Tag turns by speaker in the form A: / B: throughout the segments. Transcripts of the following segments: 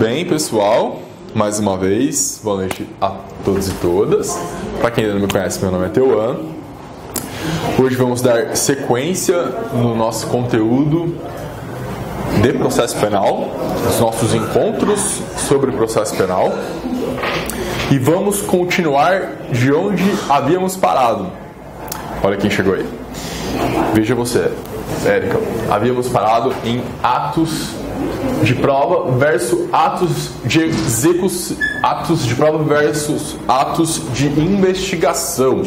A: Bem, pessoal, mais uma vez, boa noite a todos e todas. Para quem ainda não me conhece, meu nome é Teuan. Hoje vamos dar sequência no nosso conteúdo de processo penal, os nossos encontros sobre processo penal, e vamos continuar de onde havíamos parado. Olha quem chegou aí. Veja você, Érica. Havíamos parado em atos de prova versus atos de execução, atos de prova versus atos de investigação.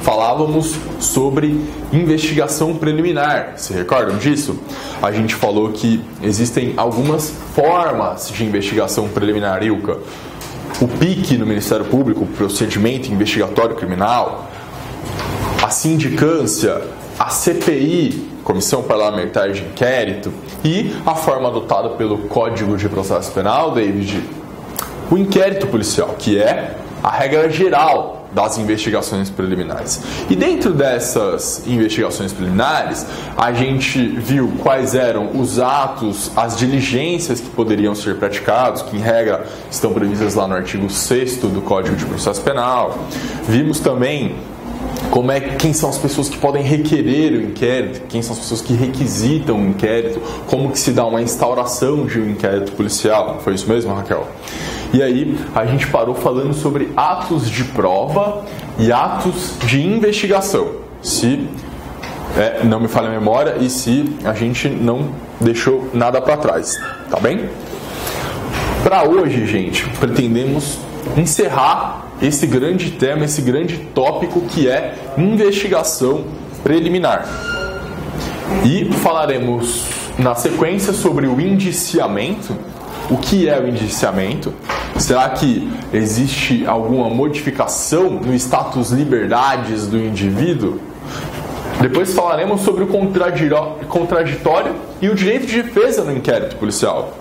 A: Falávamos sobre investigação preliminar. Se recordam disso? A gente falou que existem algumas formas de investigação preliminar, Ilka. O PIC no Ministério Público, Procedimento Investigatório Criminal, a sindicância, a CPI, Comissão Parlamentar de Inquérito, e a forma adotada pelo Código de Processo Penal, David, o inquérito policial, que é a regra geral das investigações preliminares. E dentro dessas investigações preliminares, a gente viu quais eram os atos, as diligências que poderiam ser praticados, que em regra estão previstas lá no artigo 6º do Código de Processo Penal. Vimos também quem são as pessoas que podem requerer o inquérito, quem são as pessoas que requisitam o inquérito, como que se dá uma instauração de um inquérito policial. Foi isso mesmo, Raquel? E aí a gente parou falando sobre atos de prova e atos de investigação, se não me falha a memória e se a gente não deixou nada para trás, tá bem? Para hoje, gente, pretendemos encerrar esse grande tema, esse grande tópico que é investigação preliminar. E falaremos na sequência sobre o indiciamento. O que é o indiciamento? Será que existe alguma modificação no status liberdades do indivíduo? Depois falaremos sobre o contraditório e o direito de defesa no inquérito policial.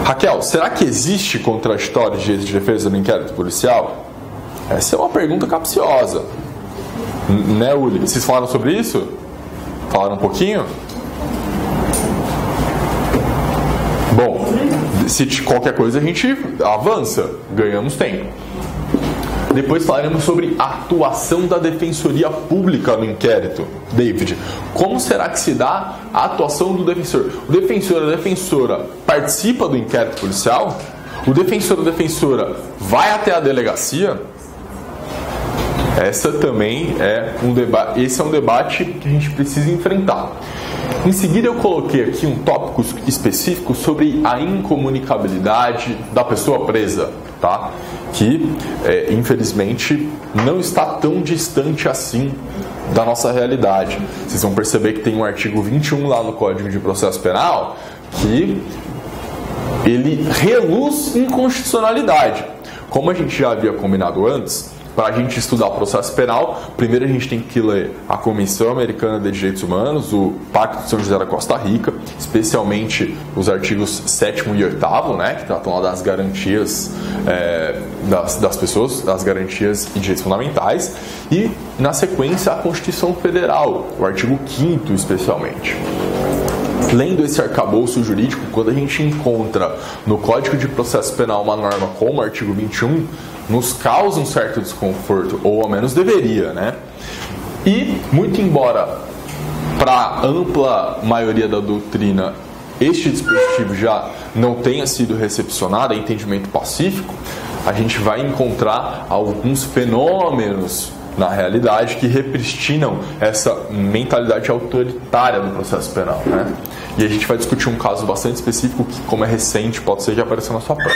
A: Raquel, será que existe contraditório de direito de defesa no inquérito policial? Essa é uma pergunta capciosa. Né, Uli? Vocês falaram sobre isso? Falaram um pouquinho? Bom, se qualquer coisa a gente avança, ganhamos tempo. Depois falaremos sobre a atuação da Defensoria Pública no inquérito. David, como será que se dá a atuação do defensor? O defensor ou a defensora participa do inquérito policial? O defensor ou a defensora vai até a delegacia? Esse é um debate que a gente precisa enfrentar. Em seguida eu coloquei aqui um tópico específico sobre a incomunicabilidade da pessoa presa, tá? Que infelizmente não está tão distante assim da nossa realidade. Vocês vão perceber que tem um artigo 21 lá no Código de Processo Penal que ele reluz inconstitucionalidade. Como a gente já havia combinado antes, para a gente estudar o processo penal, primeiro a gente tem que ler a Convenção Americana de Direitos Humanos, o Pacto de São José da Costa Rica, especialmente os artigos 7º e 8º, né, que tratam lá das garantias das pessoas, das garantias e direitos fundamentais, e na sequência a Constituição Federal, o artigo 5º especialmente. Lendo esse arcabouço jurídico, quando a gente encontra no Código de Processo Penal uma norma como o artigo 21, nos causa um certo desconforto, ou ao menos deveria, né? E, muito embora para a ampla maioria da doutrina este dispositivo já não tenha sido recepcionado em entendimento pacífico, a gente vai encontrar alguns fenômenos na realidade que repristinam essa mentalidade autoritária do processo penal, né? E a gente vai discutir um caso bastante específico que, como é recente, pode ser que apareça na sua prova,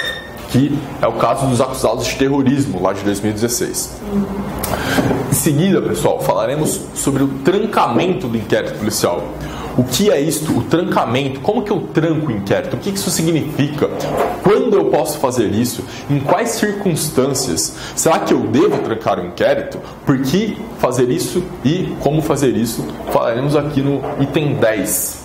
A: que é o caso dos acusados de terrorismo, lá de 2016. Em seguida, pessoal, falaremos sobre o trancamento do inquérito policial. O que é isto? O trancamento. Como que eu tranco o inquérito? O que isso significa? Quando eu posso fazer isso? Em quais circunstâncias? Será que eu devo trancar o inquérito? Por que fazer isso e como fazer isso? Falaremos aqui no item 10.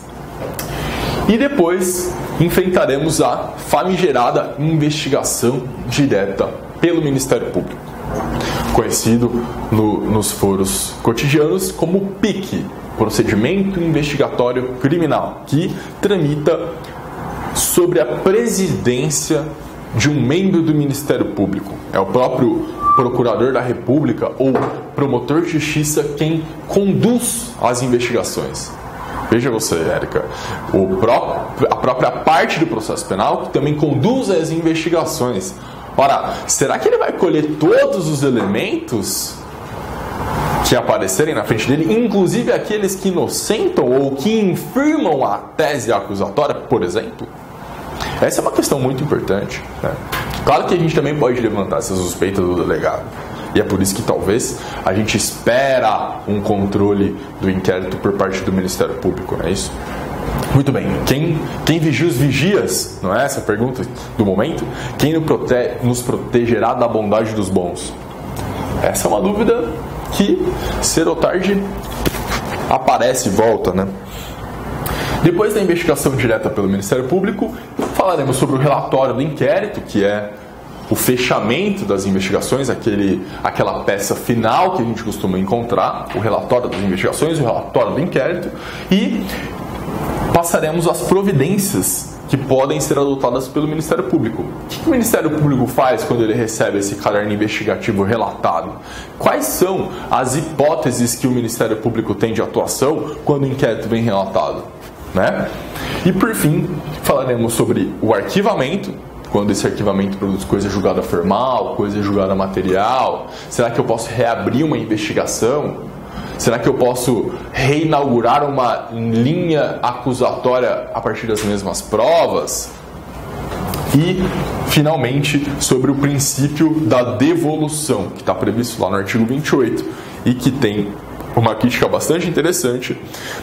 A: E depois enfrentaremos a famigerada investigação direta pelo Ministério Público, conhecido nos foros cotidianos como PIC, Procedimento Investigatório Criminal, que tramita sobre a presidência de um membro do Ministério Público. É o próprio Procurador da República ou Promotor de Justiça quem conduz as investigações. Veja você, Érica, a própria parte do processo penal que também conduz as investigações. Ora, será que ele vai colher todos os elementos que aparecerem na frente dele, inclusive aqueles que inocentam ou que infirmam a tese acusatória, por exemplo? Essa é uma questão muito importante, né? Claro que a gente também pode levantar essa suspeita do delegado. E é por isso que talvez a gente espera um controle do inquérito por parte do Ministério Público, não é isso? Muito bem, quem vigia os vigias? Não é essa a pergunta do momento? Quem nos protegerá da bondade dos bons? Essa é uma dúvida que, cedo ou tarde, aparece e volta, né? Depois da investigação direta pelo Ministério Público, falaremos sobre o relatório do inquérito, que é o fechamento das investigações, aquela peça final que a gente costuma encontrar, o relatório das investigações, o relatório do inquérito, e passaremos às providências que podem ser adotadas pelo Ministério Público. O que o Ministério Público faz quando ele recebe esse caderno investigativo relatado? Quais são as hipóteses que o Ministério Público tem de atuação quando o inquérito vem relatado? Né? E por fim, falaremos sobre o arquivamento, quando esse arquivamento produz coisa julgada formal, coisa julgada material. Será que eu posso reabrir uma investigação? Será que eu posso reinaugurar uma linha acusatória a partir das mesmas provas? E, finalmente, sobre o princípio da devolução, que está previsto lá no artigo 28 e que tem uma crítica bastante interessante,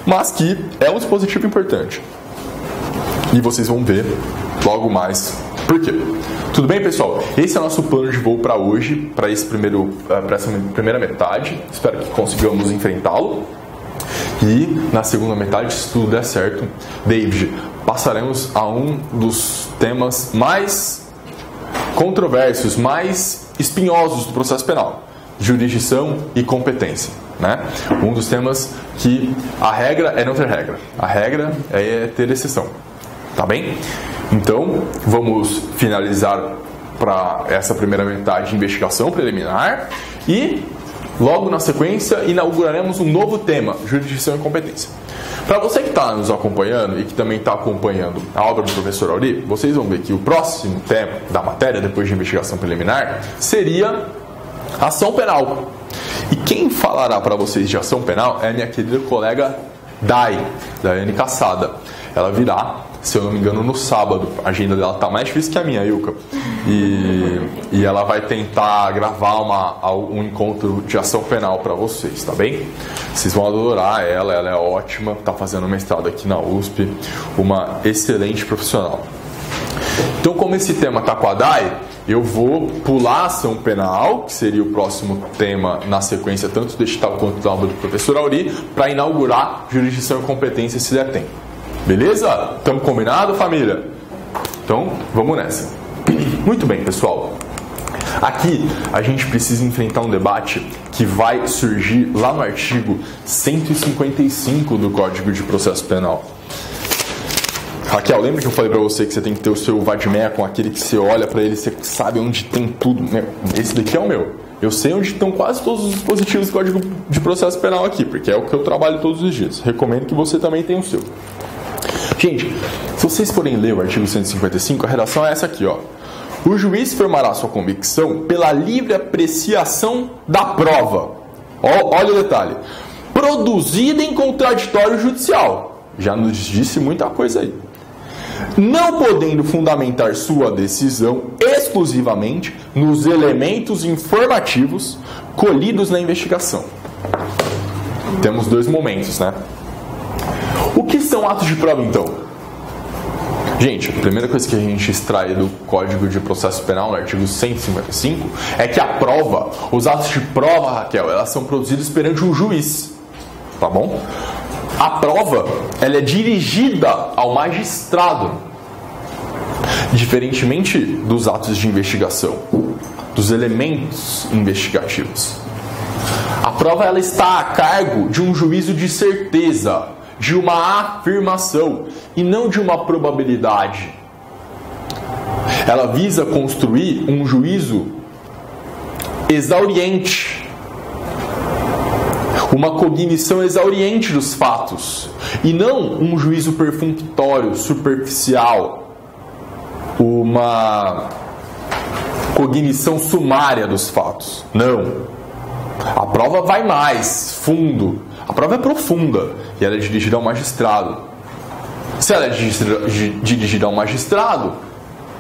A: mas que é um dispositivo importante. E vocês vão ver logo mais por quê. Tudo bem, pessoal? Esse é o nosso plano de voo para hoje, para essa primeira metade. Espero que consigamos enfrentá-lo. E na segunda metade, se tudo der certo, David, passaremos a um dos temas mais controversos, mais espinhosos do processo penal: jurisdição e competência. Né? Um dos temas que a regra é não ter regra. A regra é ter exceção. Tá bem? Então, vamos finalizar para essa primeira metade de investigação preliminar e, logo na sequência, inauguraremos um novo tema: jurisdição e competência. Para você que está nos acompanhando e que também está acompanhando a obra do professor Auri, vocês vão ver que o próximo tema da matéria, depois de investigação preliminar, seria ação penal. E quem falará para vocês de ação penal é a minha querida colega Daiane Cassada. Ela virá, se eu não me engano, no sábado. A agenda dela está mais difícil que a minha, Ilka. E ela vai tentar gravar um encontro de ação penal para vocês, tá bem? Vocês vão adorar ela é ótima, está fazendo mestrado aqui na USP, uma excelente profissional. Então, como esse tema está com a Dai, eu vou pular a ação penal, que seria o próximo tema na sequência, tanto deste tal quanto da obra do professor Auri, para inaugurar jurisdição e competência, se der tempo. Beleza? Estamos combinados, família? Então, vamos nessa. Muito bem, pessoal. Aqui a gente precisa enfrentar um debate que vai surgir lá no artigo 155 do Código de Processo Penal. Raquel, lembra que eu falei pra você que você tem que ter o seu Vadmeia com aquele que você olha pra ele e você sabe onde tem tudo? Esse daqui é o meu. Eu sei onde estão quase todos os dispositivos do Código de Processo Penal aqui, porque é o que eu trabalho todos os dias. Recomendo que você também tenha o seu. Gente, se vocês forem ler o artigo 155, a redação é essa aqui, ó. O juiz formará sua convicção pela livre apreciação da prova. Olha o detalhe. Produzida em contraditório judicial. Já nos disse muita coisa aí. Não podendo fundamentar sua decisão exclusivamente nos elementos informativos colhidos na investigação. Temos dois momentos, né? O que são atos de prova, então? Gente, a primeira coisa que a gente extrai do Código de Processo Penal, no artigo 155, é que a prova, os atos de prova, Raquel, elas são produzidos perante um juiz. Tá bom? A prova, ela é dirigida ao magistrado, diferentemente dos atos de investigação, dos elementos investigativos. A prova, ela está a cargo de um juízo de certeza, de uma afirmação e não de uma probabilidade Ela visa construir um juízo exauriente, uma cognição exauriente dos fatos, e não um juízo perfunctório, superficial, uma cognição sumária dos fatos. Não. A prova vai mais fundo, a prova é profunda e ela é dirigida ao magistrado. Se ela é dirigida ao magistrado,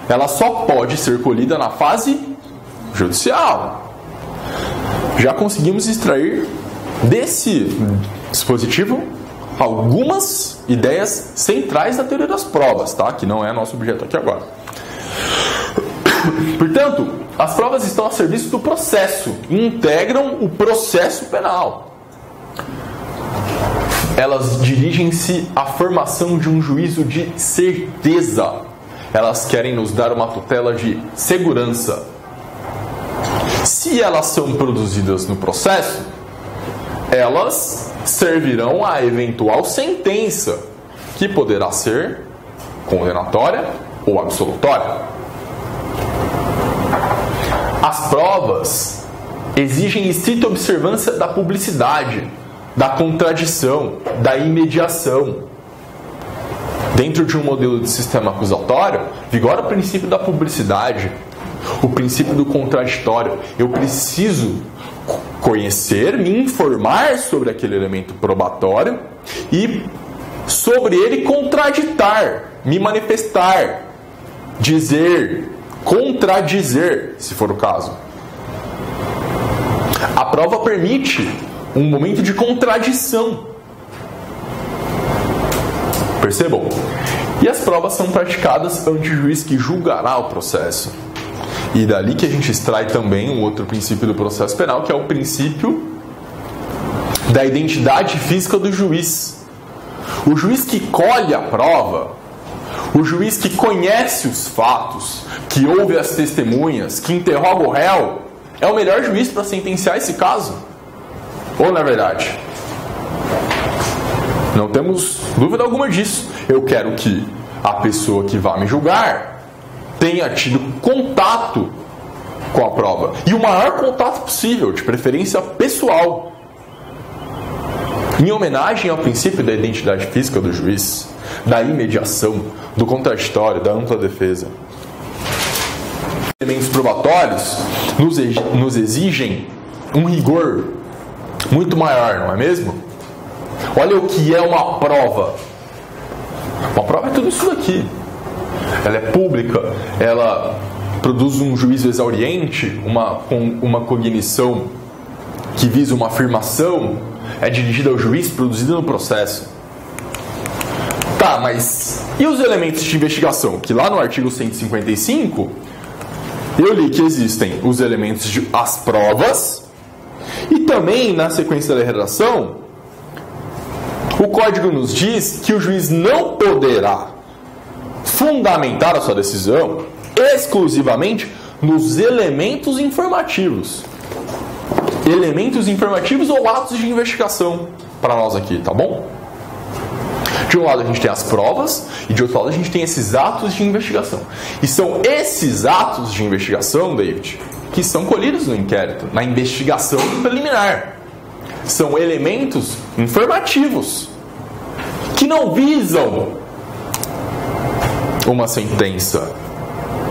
A: ela só pode ser colhida na fase judicial. Já conseguimos extrair desse dispositivo algumas ideias centrais da teoria das provas, tá? Que não é nosso objeto aqui agora. Portanto, as provas estão a serviço do processo e integram o processo penal. Elas dirigem-se à formação de um juízo de certeza. Elas querem nos dar uma tutela de segurança. Se elas são produzidas no processo, elas servirão à eventual sentença, que poderá ser condenatória ou absolutória. As provas exigem estrita observância da publicidade, da contradição, da imediação. Dentro de um modelo de sistema acusatório, vigora o princípio da publicidade, o princípio do contraditório. Eu preciso conhecer, me informar sobre aquele elemento probatório e sobre ele contraditar, me manifestar, dizer, contradizer, se for o caso. A prova permite um momento de contradição. Percebam? E as provas são praticadas ante o juiz que julgará o processo. E dali que a gente extrai também um outro princípio do processo penal, que é o princípio da identidade física do juiz. O juiz que colhe a prova, o juiz que conhece os fatos, que ouve as testemunhas, que interroga o réu, é o melhor juiz para sentenciar esse caso. Ou não é verdade? Não temos dúvida alguma disso. Eu quero que a pessoa que vai me julgar tenha tido contato com a prova. E o maior contato possível, de preferência pessoal. Em homenagem ao princípio da identidade física do juiz, da imediação, do contraditório, da ampla defesa. Elementos probatórios nos exigem um rigor muito maior, não é mesmo? Olha o que é uma prova. Uma prova é tudo isso daqui. Ela é pública, ela produz um juízo exauriente, uma cognição que visa uma afirmação, é dirigida ao juiz, produzida no processo. Tá, mas e os elementos de investigação? Que lá no artigo 155, eu li que existem os elementos de as provas e também, na sequência da redação, o Código nos diz que o juiz não poderá fundamentar a sua decisão exclusivamente nos elementos informativos. Elementos informativos ou atos de investigação para nós aqui, tá bom? De um lado a gente tem as provas e de outro lado a gente tem esses atos de investigação. E são esses atos de investigação, David, que são colhidos no inquérito, na investigação preliminar. São elementos informativos que não visam uma sentença.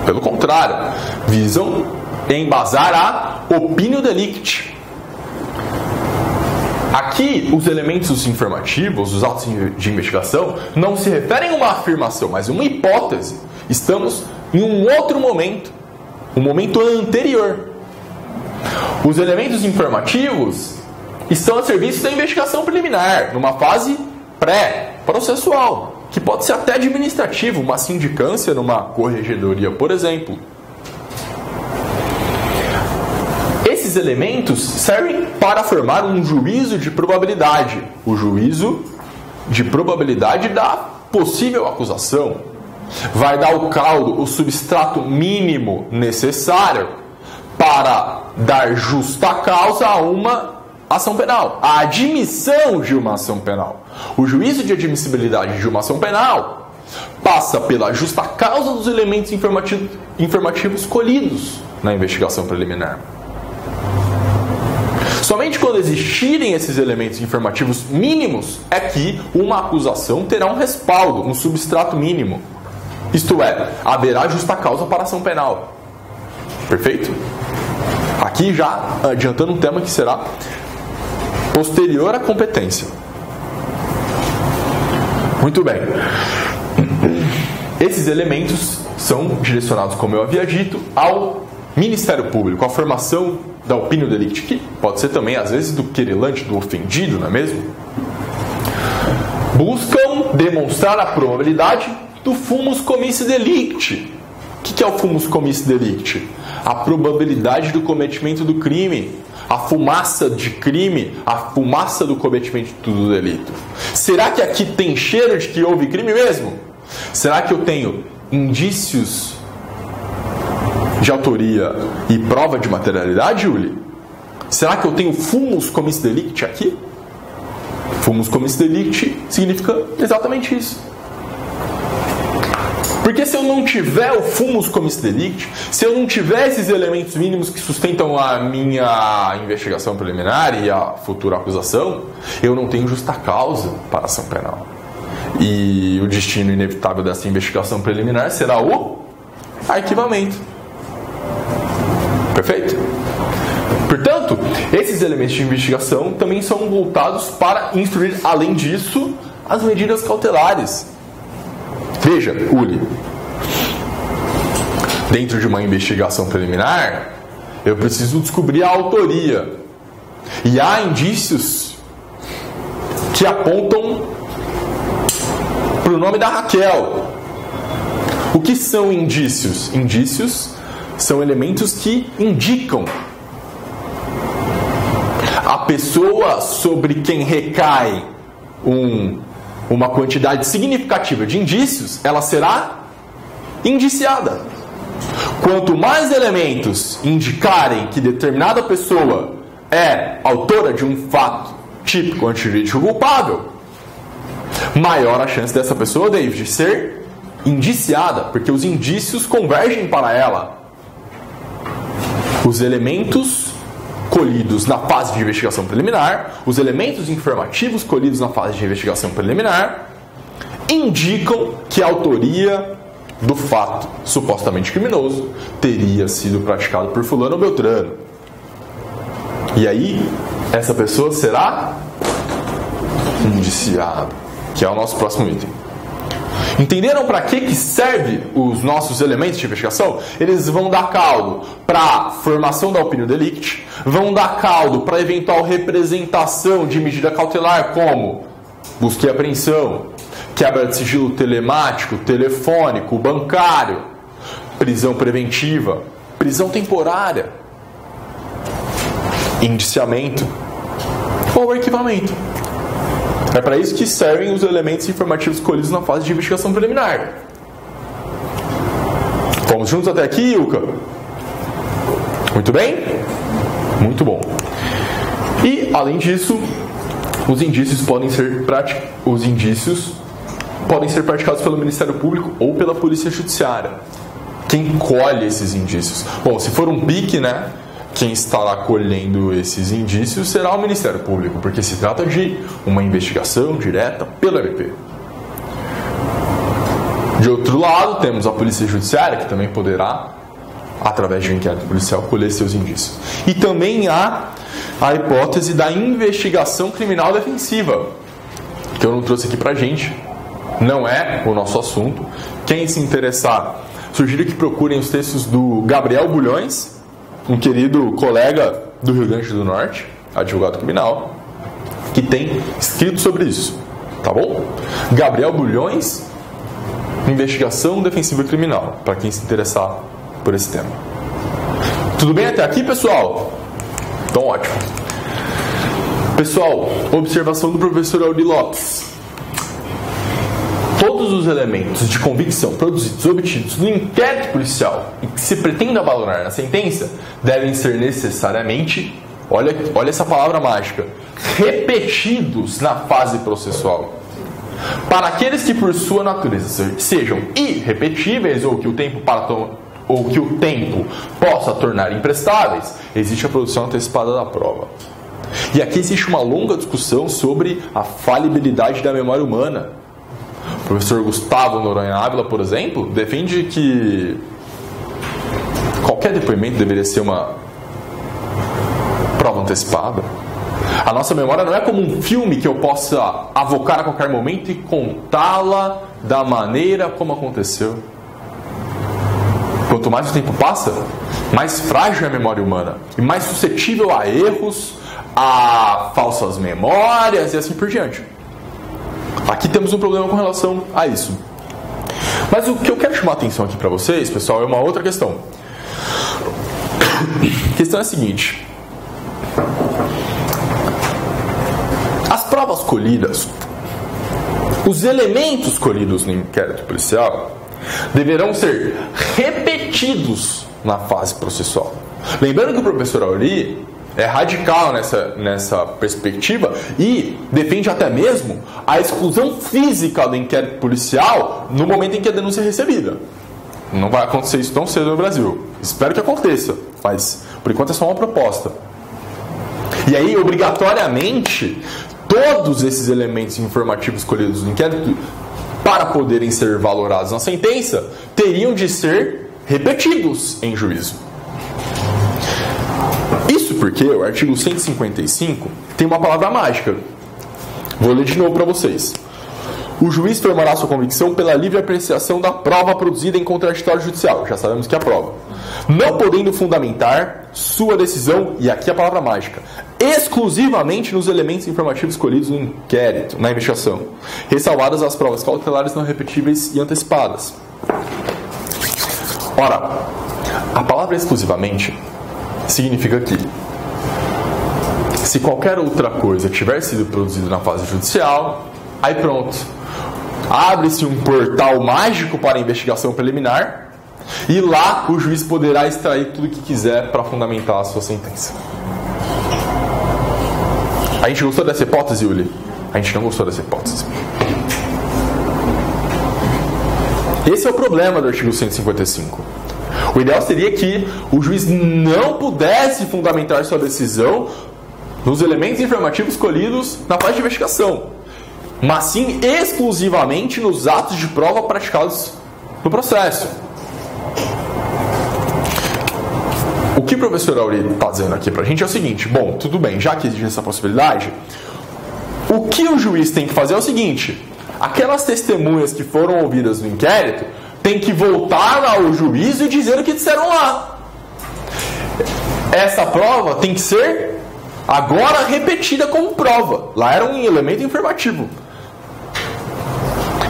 A: Pelo contrário, visam embasar a opinio delicti. Aqui, os elementos informativos, os atos de investigação, não se referem a uma afirmação, mas a uma hipótese. Estamos em um outro momento, um momento anterior. Os elementos informativos estão a serviço da investigação preliminar, numa fase pré-processual, que pode ser até administrativa, uma sindicância numa corregedoria, por exemplo. Esses elementos servem para formar um juízo de probabilidade, o juízo de probabilidade da possível acusação. Vai dar o caldo, o substrato mínimo necessário para dar justa causa a uma ação penal, a admissão de uma ação penal. O juízo de admissibilidade de uma ação penal passa pela justa causa dos elementos informativos colhidos na investigação preliminar. Somente quando existirem esses elementos informativos mínimos é que uma acusação terá um respaldo, um substrato mínimo. Isto é, haverá justa causa para ação penal. Perfeito? Aqui já adiantando um tema que será posterior à competência. Muito bem. Esses elementos são direcionados, como eu havia dito, ao Ministério Público, a formação da opinião delicti, que pode ser também, às vezes, do querelante, do ofendido, não é mesmo? Buscam demonstrar a probabilidade do fumus commissi delicti. O que é o fumus commissi delicti? A probabilidade do cometimento do crime, a fumaça de crime, a fumaça do cometimento do delito. Será que aqui tem cheiro de que houve crime mesmo? Será que eu tenho indícios de autoria e prova de materialidade, Uli? Será que eu tenho fumus commissi delicti aqui? Fumus commissi delicti significa exatamente isso. Porque se eu não tiver o fumus commissi delicti, se eu não tiver esses elementos mínimos que sustentam a minha investigação preliminar e a futura acusação, eu não tenho justa causa para a ação penal. E o destino inevitável dessa investigação preliminar será o arquivamento. Perfeito? Portanto, esses elementos de investigação também são voltados para instruir, além disso, as medidas cautelares. Veja, Uli, dentro de uma investigação preliminar, eu preciso descobrir a autoria. E há indícios que apontam para o nome da Raquel. O que são indícios? Indícios são elementos que indicam a pessoa sobre quem recai uma quantidade significativa de indícios, ela será indiciada. Quanto mais elementos indicarem que determinada pessoa é autora de um fato típico antijurídico culpável, maior a chance dessa pessoa, David, ser indiciada, porque os indícios convergem para ela. Os elementos colhidos na fase de investigação preliminar, os elementos informativos colhidos na fase de investigação preliminar, indicam que a autoria do fato supostamente criminoso teria sido praticado por fulano ou beltrano. E aí, essa pessoa será indiciada, que é o nosso próximo item. Entenderam para que serve os nossos elementos de investigação? Eles vão dar caldo para a formação da opinião delicti, vão dar caldo para eventual representação de medida cautelar, como busca e apreensão, quebra de sigilo telemático, telefônico, bancário, prisão preventiva, prisão temporária, indiciamento ou arquivamento. É para isso que servem os elementos informativos colhidos na fase de investigação preliminar. Vamos juntos até aqui, Ilka? Muito bem? Muito bom. E, além disso, os indícios podem ser praticados pelo Ministério Público ou pela Polícia Judiciária. Quem colhe esses indícios? Bom, se for um BIC, né? Quem estará colhendo esses indícios será o Ministério Público, porque se trata de uma investigação direta pelo MP. De outro lado, temos a Polícia Judiciária, que também poderá, através de um inquérito policial, colher seus indícios. E também há a hipótese da investigação criminal defensiva, que eu não trouxe aqui pra gente, não é o nosso assunto. Quem se interessar, sugiro que procurem os textos do Gabriel Bulhões, um querido colega do Rio Grande do Norte, advogado criminal, que tem escrito sobre isso, tá bom? Gabriel Bulhões, investigação defensiva criminal, para quem se interessar por esse tema. Tudo bem até aqui, pessoal? Então, ótimo. Pessoal, observação do professor Auri Lopes. Todos os elementos de convicção produzidos, obtidos no inquérito policial e que se pretenda valorar na sentença devem ser necessariamente, olha essa palavra mágica, repetidos na fase processual. Para aqueles que por sua natureza sejam irrepetíveis ou que o tempo possa tornar imprestáveis, existe a produção antecipada da prova. E aqui existe uma longa discussão sobre a falibilidade da memória humana. O professor Gustavo Noronha Ávila, por exemplo, defende que qualquer depoimento deveria ser uma prova antecipada. A nossa memória não é como um filme que eu possa avocar a qualquer momento e contá-la da maneira como aconteceu. Quanto mais o tempo passa, mais frágil é a memória humana e mais suscetível a erros, a falsas memórias e assim por diante. Aqui temos um problema com relação a isso. Mas o que eu quero chamar a atenção aqui para vocês, pessoal, é uma outra questão. A questão é a seguinte: as provas colhidas, os elementos colhidos no inquérito policial deverão ser repetidos na fase processual. Lembrando que o professor Auri é radical nessa perspectiva e defende até mesmo a exclusão física do inquérito policial no momento em que a denúncia é recebida. Não vai acontecer isso tão cedo no Brasil. Espero que aconteça, mas por enquanto é só uma proposta. E aí, obrigatoriamente, todos esses elementos informativos colhidos no inquérito, para poderem ser valorados na sentença, teriam de ser repetidos em juízo. Isso porque o artigo 155 tem uma palavra mágica. Vou ler de novo para vocês. O juiz formará sua convicção pela livre apreciação da prova produzida em contraditório judicial. Já sabemos que é a prova. Não podendo fundamentar sua decisão, e aqui a palavra mágica, exclusivamente nos elementos informativos colhidos no inquérito, na investigação, ressalvadas as provas cautelares não repetíveis e antecipadas. Ora, a palavra exclusivamente significa que, se qualquer outra coisa tiver sido produzida na fase judicial, aí pronto, abre-se um portal mágico para a investigação preliminar e lá o juiz poderá extrair tudo o que quiser para fundamentar a sua sentença. A gente gostou dessa hipótese, Uli? A gente não gostou dessa hipótese. Esse é o problema do artigo 155. O ideal seria que o juiz não pudesse fundamentar sua decisão nos elementos informativos colhidos na fase de investigação, mas sim exclusivamente nos atos de prova praticados no processo. O que o professor Auri está dizendo aqui para a gente é o seguinte: bom, tudo bem, já que existe essa possibilidade, o que o juiz tem que fazer é o seguinte: aquelas testemunhas que foram ouvidas no inquérito tem que voltar ao juízo e dizer o que disseram lá. Essa prova tem que ser agora repetida como prova. Lá era um elemento informativo.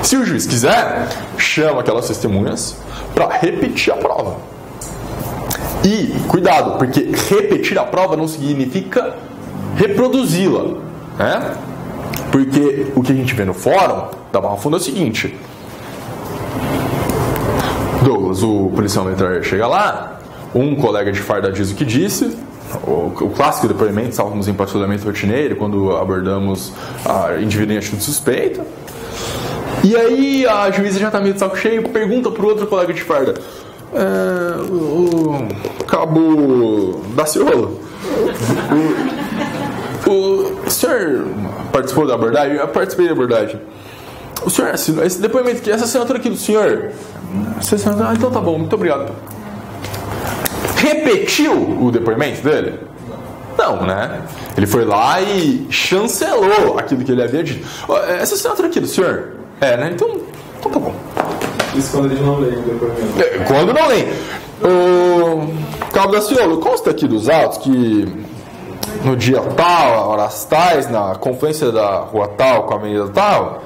A: Se o juiz quiser, chama aquelas testemunhas para repetir a prova. E, cuidado, porque repetir a prova não significa reproduzi-la, né? Porque o que a gente vê no fórum da Barra Funda é o seguinte: Douglas, o policial militar chega lá, um colega de farda diz o que disse, o clássico depoimento, estávamos em patrulhamento rotineiro, quando abordamos a indivíduo em atitude suspeita, e aí a juíza já está meio de saco cheio, pergunta para o outro colega de farda: o cabo Daciolo, o senhor participou da abordagem? Eu participei da abordagem. O senhor assinou esse depoimento aqui, essa assinatura aqui do senhor? Então tá bom, muito obrigado. Repetiu o depoimento dele? Não, né? Ele foi lá e chancelou aquilo que ele havia dito. Essa assinatura aqui do senhor? Né? Então tá bom.
B: Isso quando eles não leem o depoimento.
A: Quando não leem. O cabo Daciolo, consta aqui dos autos que no dia tal, horas tais, na confluência da rua tal com a avenida tal,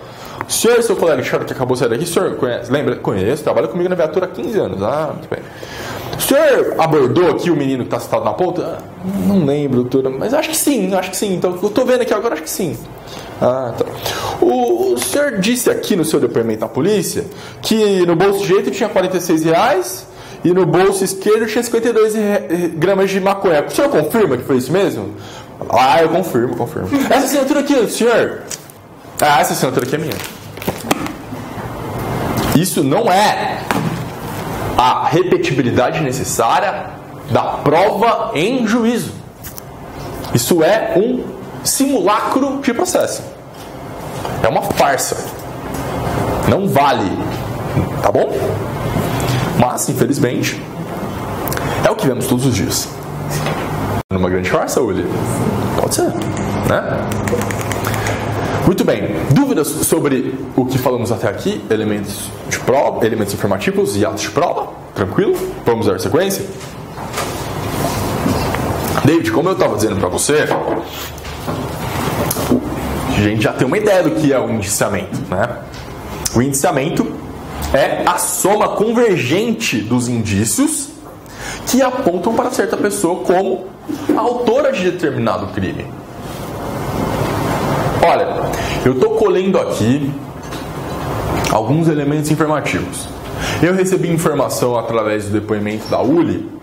A: o senhor e seu colega de farda que acabou de sair daqui, o senhor conhece? Lembra? Conheço, trabalha comigo na viatura há 15 anos. Muito bem. O senhor abordou aqui o menino que está citado na ponta? Não lembro, doutora, mas acho que sim. Então, eu estou vendo aqui agora, acho que sim. Tá. O senhor disse aqui no seu depoimento na polícia que no bolso direito tinha R$46 e no bolso esquerdo tinha 52 gramas de maconha. O senhor confirma que foi isso mesmo? Eu confirmo. Essa assinatura aqui, senhor? Essa assinatura aqui é minha. Isso não é a repetibilidade necessária da prova em juízo. Isso é um simulacro de processo. É uma farsa. Não vale. Tá bom? Mas, infelizmente, é o que vemos todos os dias. Numa grande farsa, Uli? Pode ser, né? Muito bem. Dúvidas sobre o que falamos até aqui? Elementos de prova, elementos informativos e atos de prova? Tranquilo? Vamos dar sequência? David, como eu estava dizendo para você, a gente já tem uma ideia do que é o indiciamento, né? O indiciamento é a soma convergente dos indícios que apontam para certa pessoa como autora de determinado crime. Olha, eu estou colhendo aqui alguns elementos informativos. Eu recebi informação através do depoimento da Uli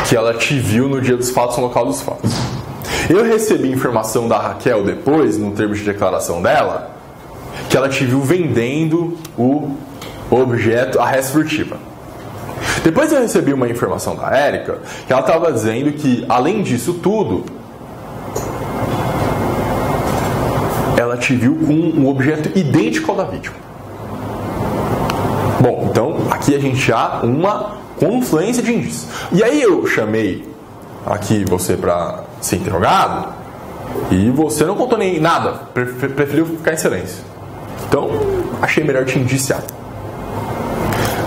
A: que ela te viu no dia dos fatos, no local dos fatos. Eu recebi informação da Raquel depois, no termo de declaração dela, que ela te viu vendendo o objeto, a res furtiva. Depois eu recebi uma informação da Érica, que ela estava dizendo que, além disso tudo, ela te viu com um objeto idêntico ao da vítima. Bom, então aqui a gente já uma confluência de indícios. E aí eu chamei aqui você para ser interrogado e você não contou nem nada, preferiu ficar em silêncio. Então, achei melhor te indiciar.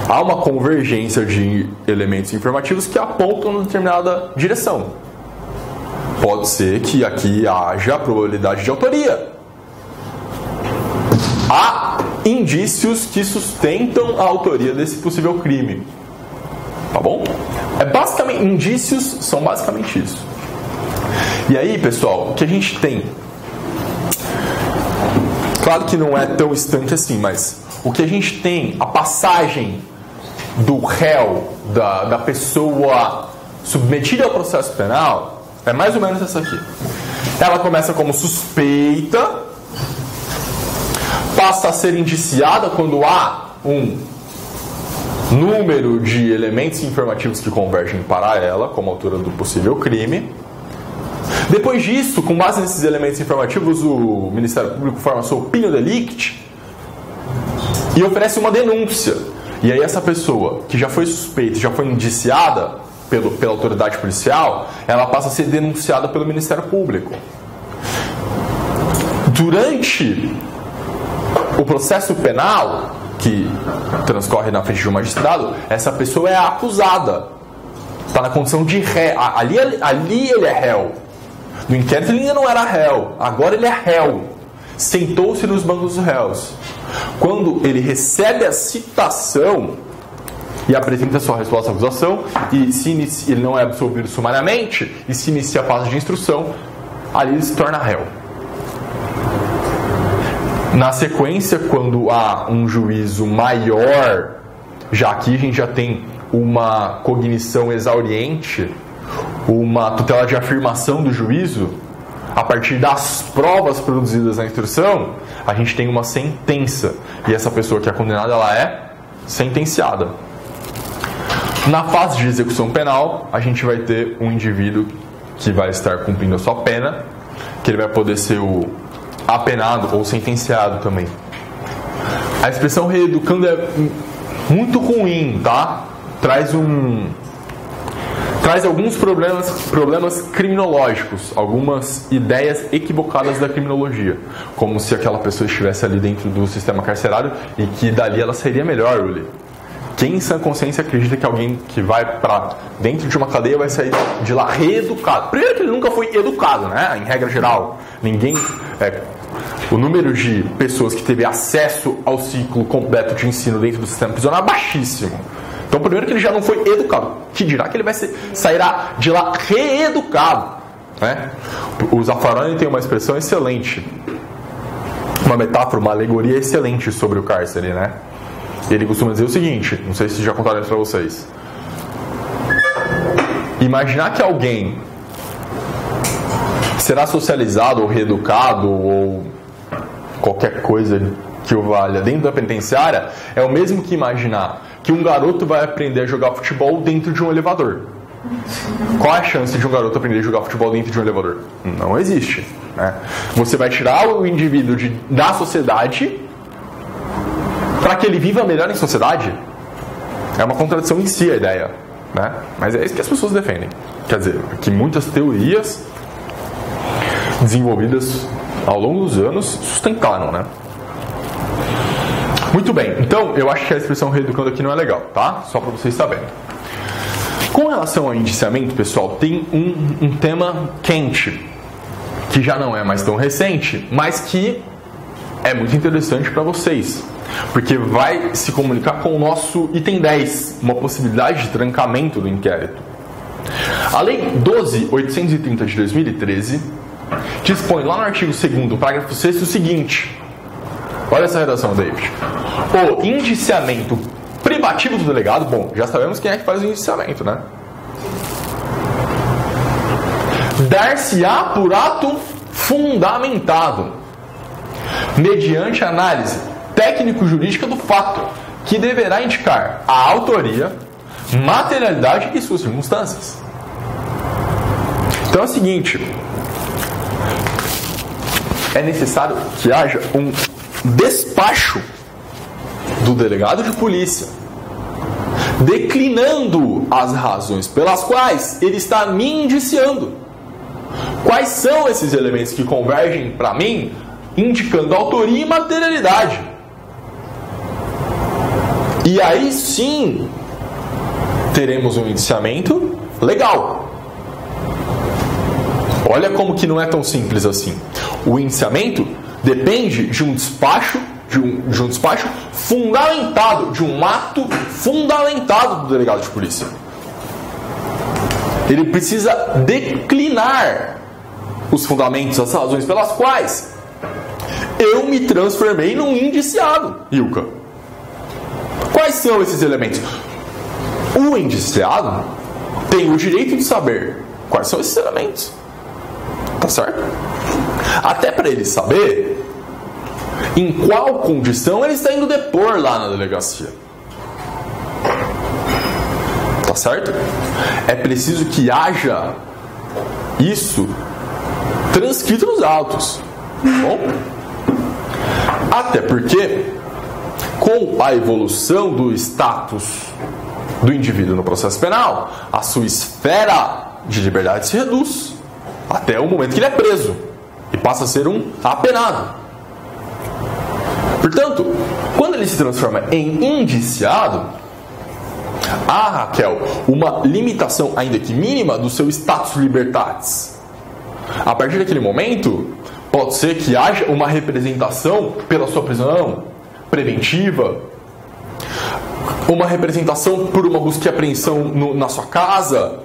A: Há uma convergência de elementos informativos que apontam em determinada direção. Pode ser que aqui haja probabilidade de autoria. Há indícios que sustentam a autoria desse possível crime. Tá bom? Indícios são basicamente isso. E aí, pessoal, o que a gente tem? Claro que não é tão estanque assim, mas o que a gente tem, a passagem do réu, da pessoa submetida ao processo penal, é mais ou menos essa aqui. Ela começa como suspeita, passa a ser indiciada quando há um número de elementos informativos que convergem para ela como autora do possível crime. Depois disso, com base nesses elementos informativos, o Ministério Público forma seu opinião delicti e oferece uma denúncia. E aí essa pessoa, que já foi suspeita, já foi indiciada pela autoridade policial, ela passa a ser denunciada pelo Ministério Público. Durante o processo penal, que transcorre na frente de um magistrado, essa pessoa é acusada. Está na condição de réu. Ali ele é réu. No inquérito ele ainda não era réu. Agora ele é réu. Sentou-se nos bancos dos réus. Quando ele recebe a citação e apresenta sua resposta à acusação, e ele não é absolvido sumariamente, e se inicia a fase de instrução, ali ele se torna réu. Na sequência, quando há um juízo maior, já aqui a gente já tem uma cognição exauriente, uma tutela de afirmação do juízo, a partir das provas produzidas na instrução, a gente tem uma sentença. E essa pessoa que é condenada, ela é sentenciada. Na fase de execução penal, a gente vai ter um indivíduo que vai estar cumprindo a sua pena, que ele vai poder ser o apenado ou sentenciado também. A expressão reeducando é muito ruim, tá? Traz alguns problemas criminológicos, algumas ideias equivocadas da criminologia, como se aquela pessoa estivesse ali dentro do sistema carcerário e que dali ela seria melhor, Uli. Quem em sã consciência acredita que alguém que vai para dentro de uma cadeia vai sair de lá reeducado? Primeiro que ele nunca foi educado, né? Em regra geral, ninguém... o número de pessoas que teve acesso ao ciclo completo de ensino dentro do sistema prisional é baixíssimo. Então, primeiro que ele já não foi educado, que dirá que ele vai sairá de lá reeducado, né? O Zaffaroni tem uma expressão excelente, uma metáfora, uma alegoria excelente sobre o cárcere, né? Ele costuma dizer o seguinte, não sei se já contaram isso para vocês. Imaginar que alguém será socializado ou reeducado ou qualquer coisa que o valha dentro da penitenciária é o mesmo que imaginar que um garoto vai aprender a jogar futebol dentro de um elevador. Qual é a chance de um garoto aprender a jogar futebol dentro de um elevador? Não existe, né? Você vai tirar o indivíduo da sociedade para que ele viva melhor em sociedade? É uma contradição em si a ideia, né? Mas é isso que as pessoas defendem. Quer dizer, que muitas teorias desenvolvidas ao longo dos anos sustentaram, né? Muito bem, então eu acho que a expressão reeducando aqui não é legal, tá? Só para vocês saberem. Com relação ao indiciamento, pessoal, tem um tema quente, que já não é mais tão recente, mas que é muito interessante para vocês, porque vai se comunicar com o nosso item 10, uma possibilidade de trancamento do inquérito. A Lei 12.830 de 2013 dispõe lá no artigo 2º, parágrafo 6º, o seguinte. Olha essa redação, David. O indiciamento privativo do delegado, bom, já sabemos quem é que faz o indiciamento, né? Dar-se-á por ato fundamentado, mediante análise técnico-jurídica do fato, que deverá indicar a autoria, materialidade e suas circunstâncias. Então é o seguinte, é necessário que haja um despacho do delegado de polícia declinando as razões pelas quais ele está me indiciando. Quais são esses elementos que convergem para mim, indicando autoria e materialidade? E aí sim teremos um indiciamento legal. Olha como que não é tão simples assim. O indiciamento depende de um despacho, de um despacho fundamentado, de um ato fundamentado do delegado de polícia. Ele precisa declinar os fundamentos, as razões pelas quais eu me transformei num indiciado, Ilka. Quais são esses elementos? O indiciado tem o direito de saber quais são esses elementos. Tá certo? Até para ele saber em qual condição ele está indo depor lá na delegacia. Tá certo? É preciso que haja isso transcrito nos autos. Bom? Até porque, com a evolução do status do indivíduo no processo penal, a sua esfera de liberdade se reduz até o momento que ele é preso e passa a ser um apenado. Portanto, quando ele se transforma em indiciado, há, Raquel, uma limitação, ainda que mínima, do seu status libertatis. A partir daquele momento, pode ser que haja uma representação pela sua prisão preventiva, uma representação por uma busca e apreensão na sua casa,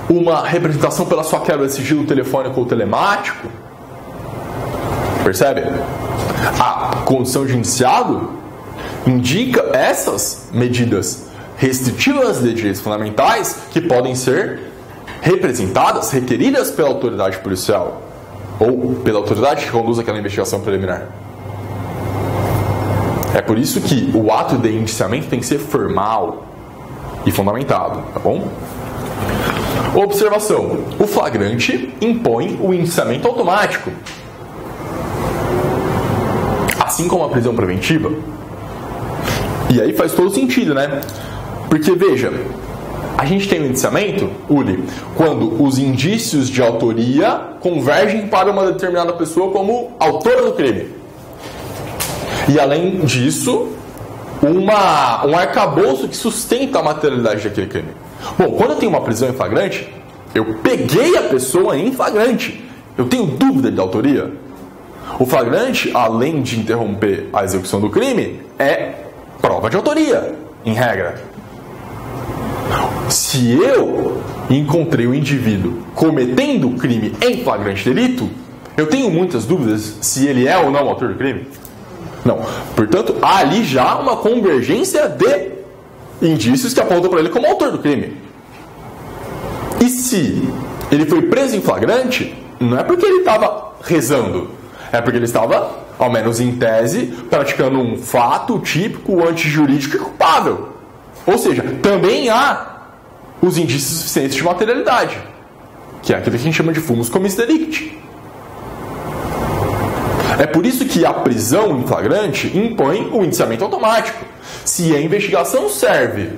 A: uma representação pela sua quebra de sigilo telefônico ou telemático. Percebe? A condição de indiciado indica essas medidas restritivas de direitos fundamentais que podem ser representadas, requeridas pela autoridade policial ou pela autoridade que conduz aquela investigação preliminar. É por isso que o ato de indiciamento tem que ser formal e fundamentado, tá bom? Observação: o flagrante impõe o indiciamento automático, assim como a prisão preventiva. E aí faz todo sentido, né? Porque, veja, a gente tem um indiciamento, Uli, quando os indícios de autoria convergem para uma determinada pessoa como autora do crime. E, além disso, um arcabouço que sustenta a materialidade daquele crime. Bom, quando eu tenho uma prisão em flagrante, eu peguei a pessoa em flagrante. Eu tenho dúvida de autoria? O flagrante, além de interromper a execução do crime, é prova de autoria, em regra. Se eu encontrei o indivíduo cometendo o crime em flagrante delito, eu tenho muitas dúvidas se ele é ou não o autor do crime? Não. Portanto, há ali já uma convergência de indícios que apontam para ele como autor do crime. E se ele foi preso em flagrante, não é porque ele estava rezando, é porque ele estava ao menos em tese, praticando um fato típico, antijurídico e culpável. Ou seja, também há os indícios suficientes de materialidade, que é aquilo que a gente chama de fumus commis delicti. É por isso que a prisão em flagrante impõe o indiciamento automático. Se a investigação serve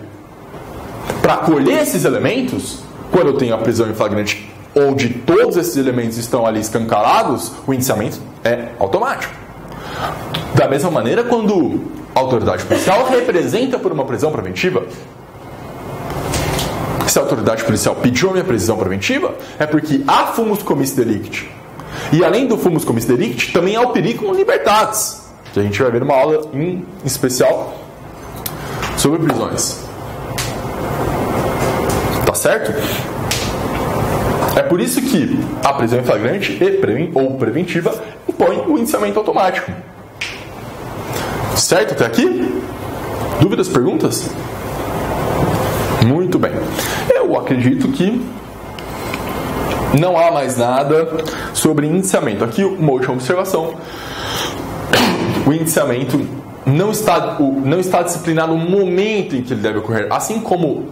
A: para colher esses elementos, quando eu tenho a prisão em flagrante onde todos esses elementos estão ali escancarados, o indiciamento é automático. Da mesma maneira, quando a autoridade policial representa por uma prisão preventiva, se a autoridade policial pediu a minha prisão preventiva, é porque há fumus commis delicti. E além do fumus commis delicti, também há o periculum libertatis, que a gente vai ver numa aula em especial sobre prisões. Tá certo? É por isso que a prisão em flagrante ou preventiva impõe o indiciamento automático. Certo até aqui? Dúvidas, perguntas? Muito bem. Eu acredito que não há mais nada sobre indiciamento. Aqui uma última observação. O indiciamento não está disciplinado no momento em que ele deve ocorrer. Assim como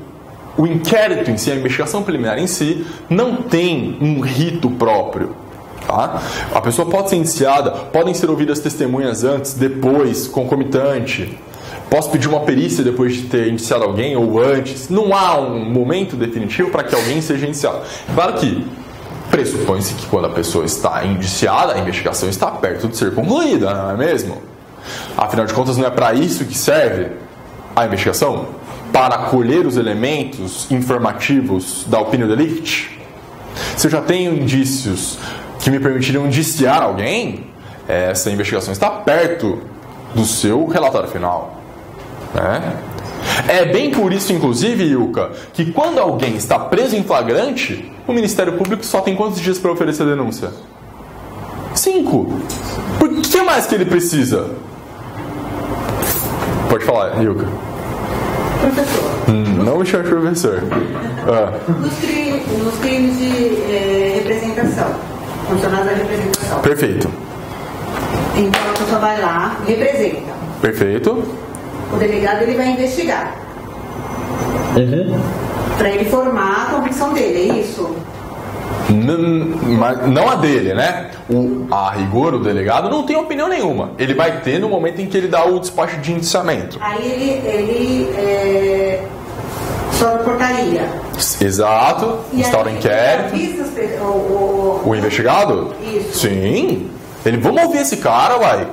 A: o inquérito em si, a investigação preliminar em si, não tem um rito próprio. Tá? A pessoa pode ser indiciada, podem ser ouvidas testemunhas antes, depois, concomitante. Posso pedir uma perícia depois de ter indiciado alguém ou antes. Não há um momento definitivo para que alguém seja indiciado. Claro que pressupõe-se que quando a pessoa está indiciada, a investigação está perto de ser concluída, não é mesmo? Afinal de contas, não é para isso que serve a investigação? Para colher os elementos informativos da opinião delicti? Se eu já tenho indícios que me permitiriam indiciar alguém, essa investigação está perto do seu relatório final. Né? É bem por isso, inclusive, Ilka, que quando alguém está preso em flagrante, o Ministério Público só tem quantos dias para oferecer a denúncia? 5. Por que mais que ele precisa? Pode falar, Ilka.
C: Professor.
A: Não me chame de professor.
C: Nos crimes de representação, funcionários da representação.
A: Perfeito.
C: Então a pessoa vai lá, representa.
A: Perfeito.
C: O delegado ele vai investigar. Para ele formar a convicção dele, é isso?
A: Mas não a dele, né? A rigor, o delegado não tem opinião nenhuma. Ele vai ter no momento em que ele dá o despacho de indiciamento.
C: Aí ele sobe portaria.
A: Exato. Instaura inquérito. O investigado?
C: Isso.
A: Sim. Vamos ouvir esse cara, vai.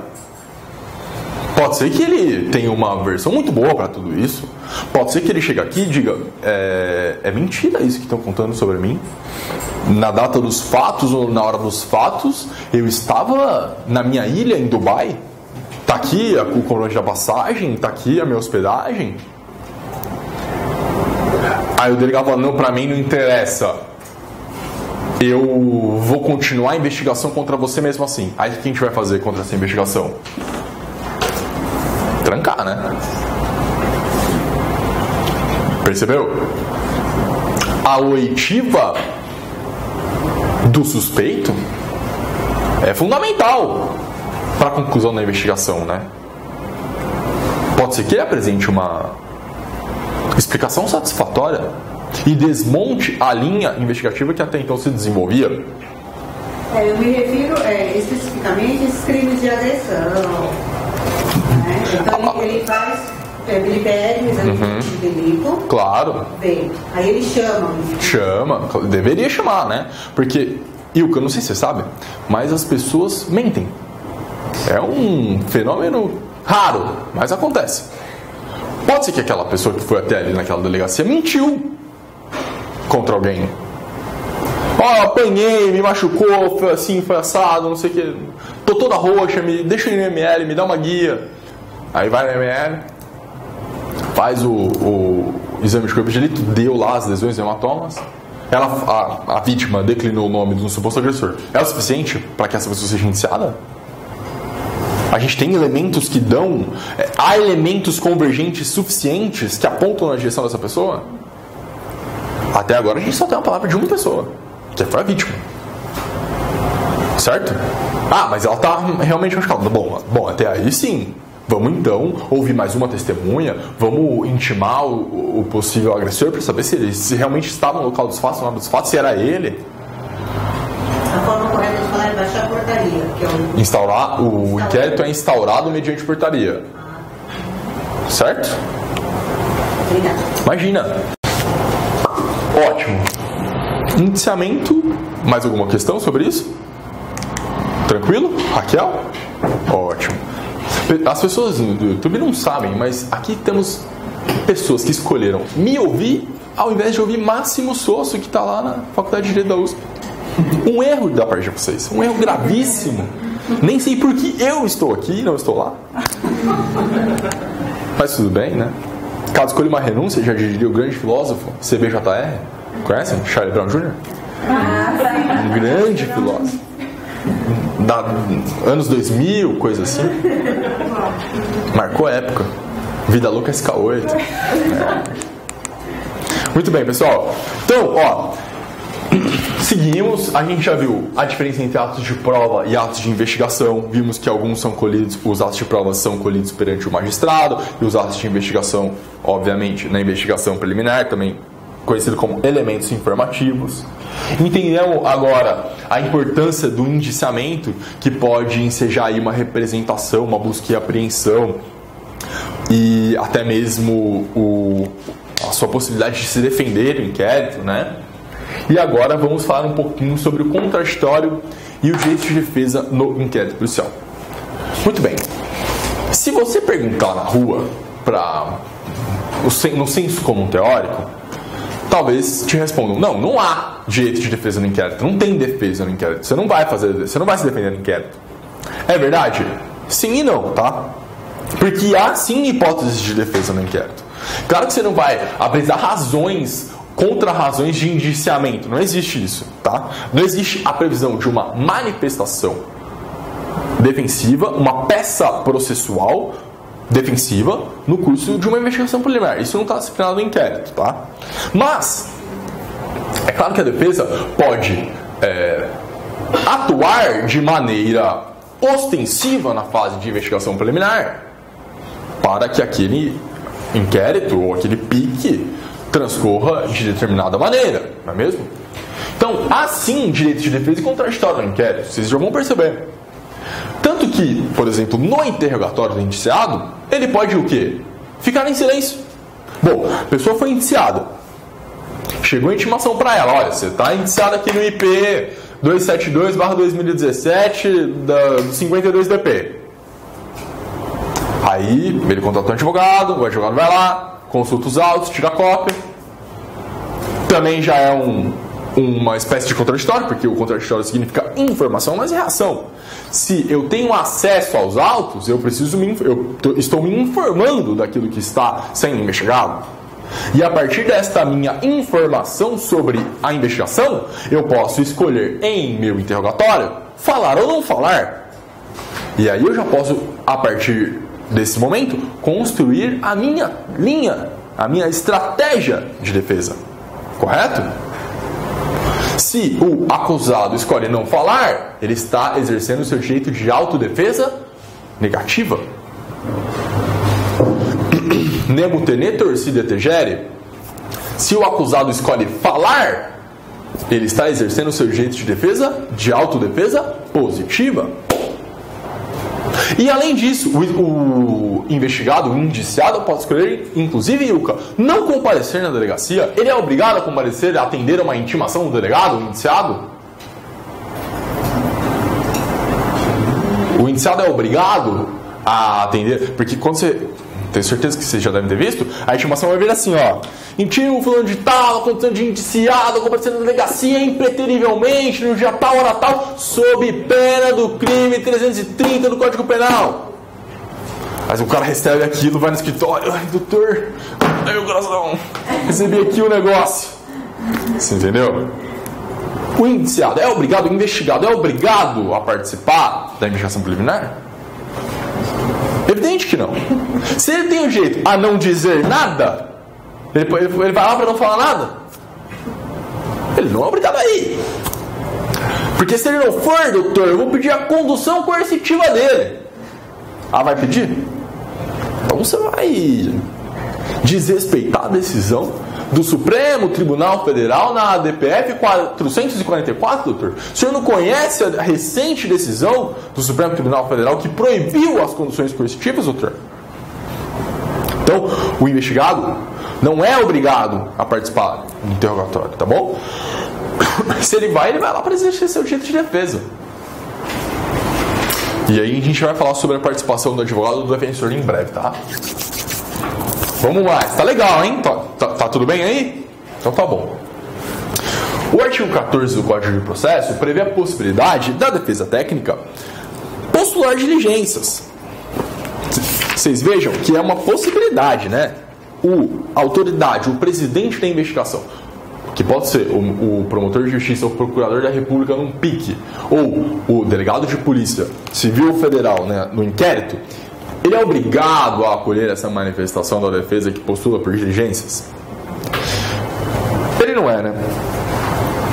A: Pode ser que ele tenha uma versão muito boa para tudo isso. Pode ser que ele chegue aqui e diga: é mentira isso que estão contando sobre mim. Na data dos fatos ou na hora dos fatos, eu estava na minha ilha em Dubai. Tá aqui o comprovante da passagem, tá aqui a minha hospedagem. Aí o delegado fala: não, para mim não interessa. Eu vou continuar a investigação contra você mesmo assim. Aí o que a gente vai fazer contra essa investigação? Trancar, né? Percebeu? A oitiva do suspeito é fundamental para a conclusão da investigação, né? Pode ser que ele apresente uma explicação satisfatória e desmonte a linha investigativa que até então se desenvolvia.
C: Eu me refiro especificamente a esses crimes de agressão. Né? Então ele pede o exame de delito.
A: Claro.
C: Vem. Aí ele chama.
A: Chama, deveria chamar, né? Porque, Ilka, não sei se você sabe, mas as pessoas mentem. É um fenômeno raro, mas acontece. Pode ser que aquela pessoa que foi até ali naquela delegacia mentiu contra alguém. Apanhei, me machucou, foi assim, foi assado, não sei o que. Tô toda roxa, deixa eu ir no ML, me dá uma guia. Aí vai no ML, faz o exame de corpo de delito, deu lá as lesões, hematomas. A vítima declinou o nome de um suposto agressor. É o suficiente para que essa pessoa seja indiciada? A gente tem elementos que dão... há elementos convergentes suficientes que apontam na direção dessa pessoa? Até agora a gente só tem uma palavra de uma pessoa, que foi a vítima. Certo? Ah, mas ela está realmente machucada. Bom, até aí sim. Vamos então ouvir mais uma testemunha, vamos intimar o possível agressor para saber se realmente estava no local dos fatos, no lado dos fatos, se era ele.
C: A forma correta de falar é baixar a portaria. Que é
A: o inquérito é instaurado mediante portaria. Certo?
C: Obrigada.
A: Imagina. Ótimo. Indiciamento. Mais alguma questão sobre isso? Tranquilo? Raquel? Ótimo. As pessoas do YouTube não sabem, mas aqui temos pessoas que escolheram me ouvir ao invés de ouvir Máximo Sosso, que está lá na Faculdade de Direito da USP. Um erro da parte de vocês. Um erro gravíssimo. Nem sei por que eu estou aqui e não estou lá. Mas tudo bem, né? Caso escolha uma renúncia, já diria o grande filósofo CBJR. Conhecem? Charlie Brown Jr.? Um grande filósofo. Anos 2000, coisa assim. Marcou época. Vida louca SK8. Muito bem, pessoal. Então, seguimos. A gente já viu a diferença entre atos de prova e atos de investigação. Vimos que alguns são colhidos, os atos de prova são colhidos perante o magistrado, e os atos de investigação, obviamente, na investigação preliminar, também conhecido como elementos informativos. Entendemos agora a importância do indiciamento, que pode ensejar aí uma representação, uma busca e apreensão, e até mesmo a sua possibilidade de se defender no inquérito, né? E agora vamos falar um pouquinho sobre o contraditório e o direito de defesa no inquérito policial. Muito bem. Se você perguntar na rua no senso comum teórico, talvez te respondam: não há direito de defesa no inquérito, não tem defesa no inquérito, você não vai se defender no inquérito. É verdade? Sim e não, tá? Porque há sim hipóteses de defesa no inquérito. Claro que você não vai apresentar razões contra razões de indiciamento, não existe isso, tá? Não existe a previsão de uma manifestação defensiva, uma peça processual defensiva no curso de uma investigação preliminar. Isso não está disciplinado no inquérito, tá? Mas é claro que a defesa pode atuar de maneira ostensiva na fase de investigação preliminar para que aquele inquérito ou aquele pique transcorra de determinada maneira, não é mesmo? Então, há sim direito de defesa e contraditório no inquérito, vocês já vão perceber. Tanto que, por exemplo, no interrogatório do indiciado, ele pode o quê? Ficar em silêncio. Bom, a pessoa foi indiciada. Chegou a intimação para ela: olha, você está indiciado aqui no IP 272/2017 do 52 DP. Aí, ele contratou um advogado, o advogado vai lá, consulta os autos, tira a cópia. Também já é uma espécie de contraditório, porque o contraditório significa informação, mas é reação. Se eu tenho acesso aos autos, eu estou me informando daquilo que está sendo investigado. E a partir desta minha informação sobre a investigação, eu posso escolher em meu interrogatório falar ou não falar. E aí eu já posso, a partir desse momento, construir a minha linha, a minha estratégia de defesa. Correto? Se o acusado escolhe não falar, ele está exercendo o seu direito de autodefesa negativa. Nemo tenetur si detegere. Se o acusado escolhe falar, ele está exercendo o seu direito de defesa, de autodefesa positiva. E além disso, o investigado, o indiciado, pode escolher, inclusive, Ilka, não comparecer na delegacia. Ele é obrigado a comparecer, a atender a uma intimação do delegado, o indiciado? O indiciado é obrigado a atender, porque quando você... Tenho certeza que vocês já devem ter visto. A intimação vai vir assim, ó: intimo fulano de tal, condição de indiciado, comparecendo na delegacia impreterivelmente no dia tal, hora tal, sob pena do crime 330 do Código Penal. Mas o cara recebe aquilo, vai no escritório: ai, doutor, ai, meu coração, recebi aqui o negócio. Você entendeu? O indiciado é obrigado, o investigado é obrigado a participar da investigação preliminar? Evidente que não. Se ele tem o jeito a não dizer nada, ele vai lá para não falar nada. Ele não é obrigado a ir. Porque se ele não for, doutor, eu vou pedir a condução coercitiva dele. Ah, vai pedir? Então você vai desrespeitar a decisão do Supremo Tribunal Federal na DPF 444, doutor? O senhor não conhece a recente decisão do Supremo Tribunal Federal que proibiu as conduções coercitivas, doutor? Então, o investigado não é obrigado a participar do interrogatório, tá bom? Se ele vai lá para exercer seu direito de defesa. E aí a gente vai falar sobre a participação do advogado do defensor em breve, tá? Vamos lá, tá legal, hein? Tá tudo bem aí? Então tá bom. O artigo 14 do Código de Processo prevê a possibilidade da defesa técnica postular diligências. Vocês vejam que é uma possibilidade, né? A autoridade, o presidente da investigação, que pode ser o promotor de justiça ou o procurador da república num PIC, ou o delegado de polícia civil federal, né, no inquérito, ele é obrigado a acolher essa manifestação da defesa que postula por diligências? Ele não é, né?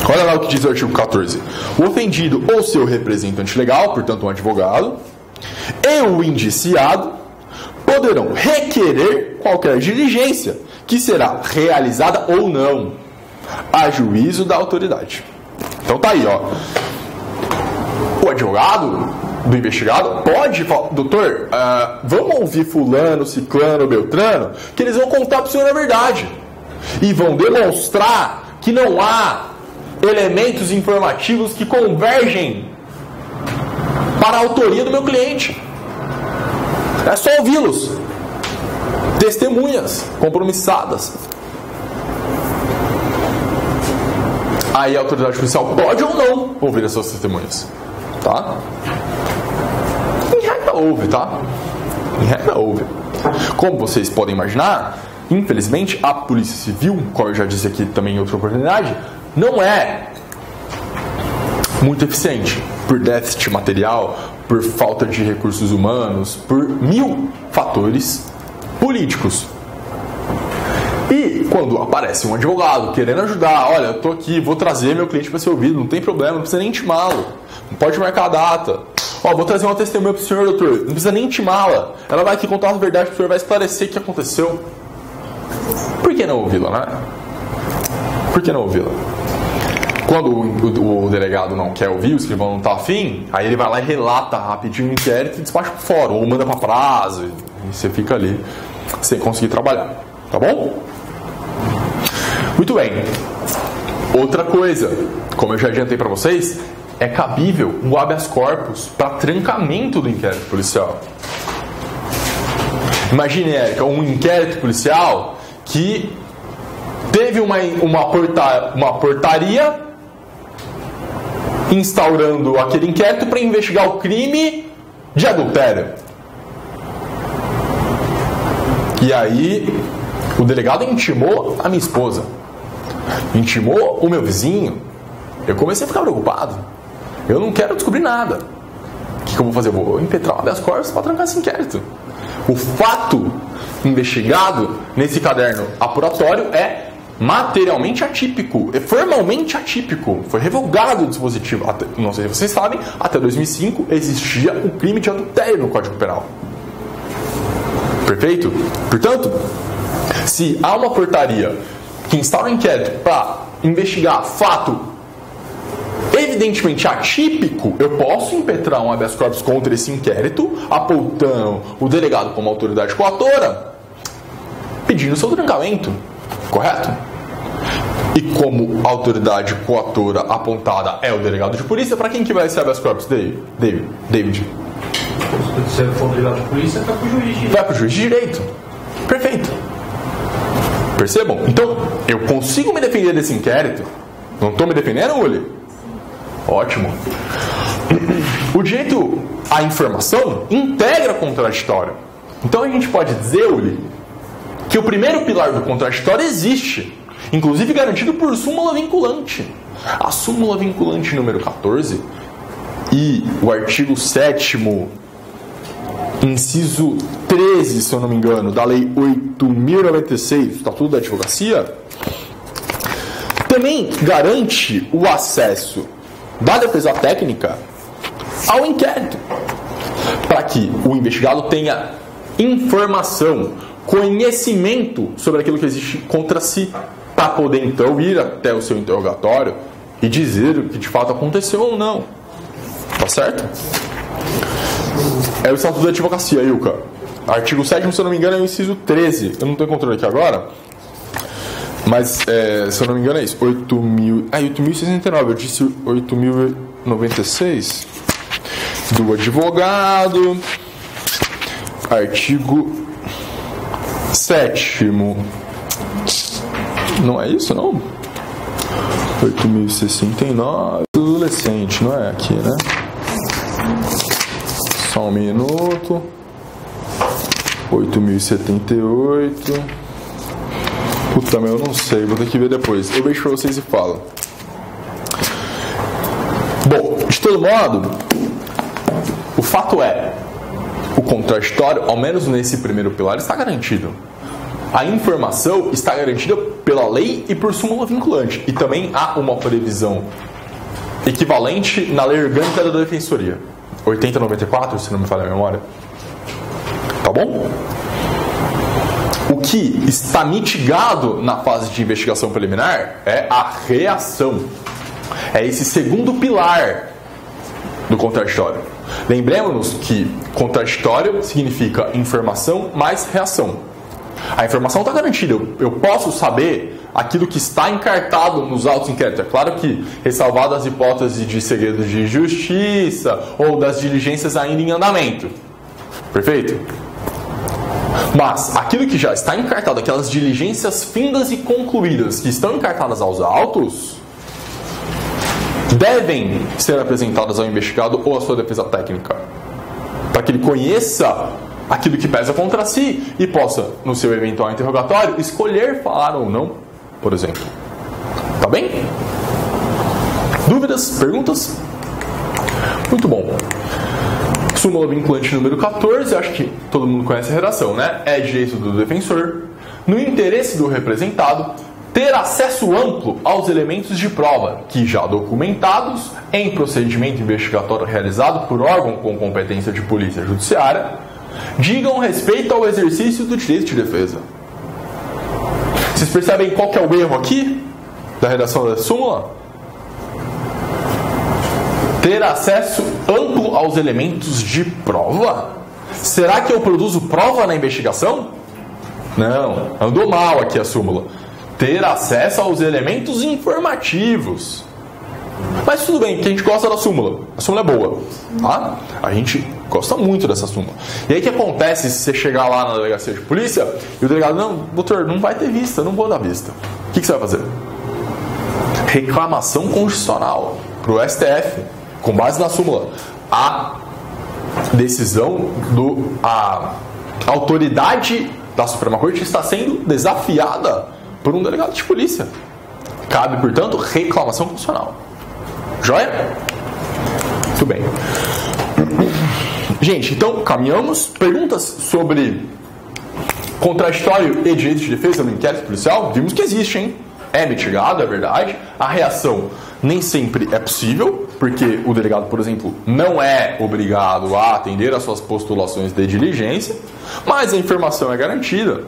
A: Olha lá o que diz o artigo 14. O ofendido ou seu representante legal, portanto um advogado, e o indiciado poderão requerer qualquer diligência que será realizada ou não, a juízo da autoridade. Então tá aí, ó. O advogado do investigado pode falar: doutor, vamos ouvir fulano, ciclano, beltrano, que eles vão contar para o senhor a verdade. E vão demonstrar que não há elementos informativos que convergem para a autoria do meu cliente. É só ouvi-los. Testemunhas compromissadas. Aí a autoridade judicial pode ou não ouvir essas testemunhas, tá? Em regra ouve, tá? Em regra ouve. Como vocês podem imaginar, infelizmente a Polícia Civil, como eu já disse aqui também em outra oportunidade, não é muito eficiente por déficit material, por falta de recursos humanos, por 1000 fatores políticos. E quando aparece um advogado querendo ajudar, olha, eu tô aqui, vou trazer meu cliente para ser ouvido, não tem problema, não precisa nem intimá-lo, não pode marcar a data. Ó, vou trazer uma testemunha pro senhor, doutor, não precisa nem intimá-la, ela vai aqui contar a verdade pro senhor, vai esclarecer o que aconteceu. Por que não ouvi-la, né? Por que não ouvi-la? Quando o delegado não quer ouvir, o escrivão não está afim, aí ele vai lá e relata rapidinho o inquérito e despacha para fora, ou manda para prazo, e você fica ali sem conseguir trabalhar. Tá bom? Muito bem. Outra coisa, como eu já adiantei para vocês, é cabível um habeas corpus para trancamento do inquérito policial. Imagine, Érica, um inquérito policial que teve uma portaria instaurando aquele inquérito para investigar o crime de adultério. E aí o delegado intimou a minha esposa, intimou o meu vizinho. Eu comecei a ficar preocupado. Eu não quero descobrir nada. O que eu vou fazer? Eu vou impetrar um habeas corpus para trancar esse inquérito. O fato investigado nesse caderno apuratório é materialmente atípico, é formalmente atípico. Foi revogado o dispositivo. Não sei se vocês sabem, até 2005 existia o crime de adultério no Código Penal. Perfeito? Portanto, se há uma portaria que instaura um inquérito para investigar fato evidentemente atípico, eu posso impetrar um habeas corpus contra esse inquérito, apontando o delegado como autoridade coatora, pedindo seu trancamento. Correto? E como autoridade coatora apontada é o delegado de polícia, para quem que vai ser habeas corpus, David?
B: Se você for delegado de polícia, vai para o juiz de direito.
A: Vai para o juiz de direito. Perfeito. Percebam? Então, eu consigo me defender desse inquérito? Não estou me defendendo, Uli? Ótimo. O direito à informação integra contraditório. Então a gente pode dizer, Uli, que o primeiro pilar do contraditório existe, inclusive garantido por súmula vinculante. A súmula vinculante número 14 e o artigo 7º, inciso 13, se eu não me engano, da Lei 8.096, do Estatuto da Advocacia, também garante o acesso da defesa técnica ao inquérito, para que o investigado tenha informação, conhecimento sobre aquilo que existe contra si, para poder então ir até o seu interrogatório e dizer o que de fato aconteceu ou não. Tá certo? É o Estatuto da Advocacia, Ilka. Artigo 7º, se eu não me engano, é o inciso 13. Eu não estou encontrando aqui agora. Mas, se eu não me engano, é isso. 8.069. Eu disse 8.096. Do advogado. Artigo 7º. Não é isso, não? 8.069. Adolescente, não é aqui, né? Só um minuto. 8.078. Puta, meu, eu não sei, vou ter que ver depois. Eu vejo pra vocês e falo. Bom, de todo modo, o fato é, o contraditório, ao menos nesse primeiro pilar, está garantido. A informação está garantida pela lei e por súmula vinculante. E também há uma previsão equivalente na lei orgânica da Defensoria. 8094, se não me falha a memória. Tá bom? O que está mitigado na fase de investigação preliminar é a reação. É esse segundo pilar do contraditório. Lembremos-nos que contraditório significa informação mais reação. A informação está garantida. Eu posso saber aquilo que está encartado nos autos de inquérito. É claro que, ressalvadas as hipóteses de segredo de justiça ou das diligências ainda em andamento. Perfeito? Mas aquilo que já está encartado, aquelas diligências findas e concluídas que estão encartadas aos autos, devem ser apresentadas ao investigado ou à sua defesa técnica, para que ele conheça aquilo que pesa contra si e possa, no seu eventual interrogatório, escolher falar ou não, por exemplo. Tá bem? Dúvidas? Perguntas? Muito bom. Súmula vinculante número 14, acho que todo mundo conhece a redação, né? É direito do defensor, no interesse do representado, ter acesso amplo aos elementos de prova que, já documentados em procedimento investigatório realizado por órgão com competência de polícia judiciária, digam respeito ao exercício do direito de defesa. Vocês percebem qual que é o erro aqui da redação da súmula? Ter acesso amplo aos elementos de prova? Será que eu produzo prova na investigação? Não, andou mal aqui a súmula. Ter acesso aos elementos informativos. Mas tudo bem, porque a gente gosta da súmula. A súmula é boa, tá? A gente gosta muito dessa súmula. E aí o que acontece se você chegar lá na delegacia de polícia e o delegado, não, doutor, não vai ter vista, não vou dar vista. O que você vai fazer? Reclamação constitucional pro STF, com base na súmula. A decisão a autoridade da Suprema Corte está sendo desafiada por um delegado de polícia. Cabe, portanto, reclamação constitucional. Joia? Muito bem. Gente, então, caminhamos. Perguntas sobre contraditório e direito de defesa no inquérito policial? Vimos que existe, hein? É mitigado, é verdade. A reação nem sempre é possível, porque o delegado, por exemplo, não é obrigado a atender às suas postulações de diligência, mas a informação é garantida,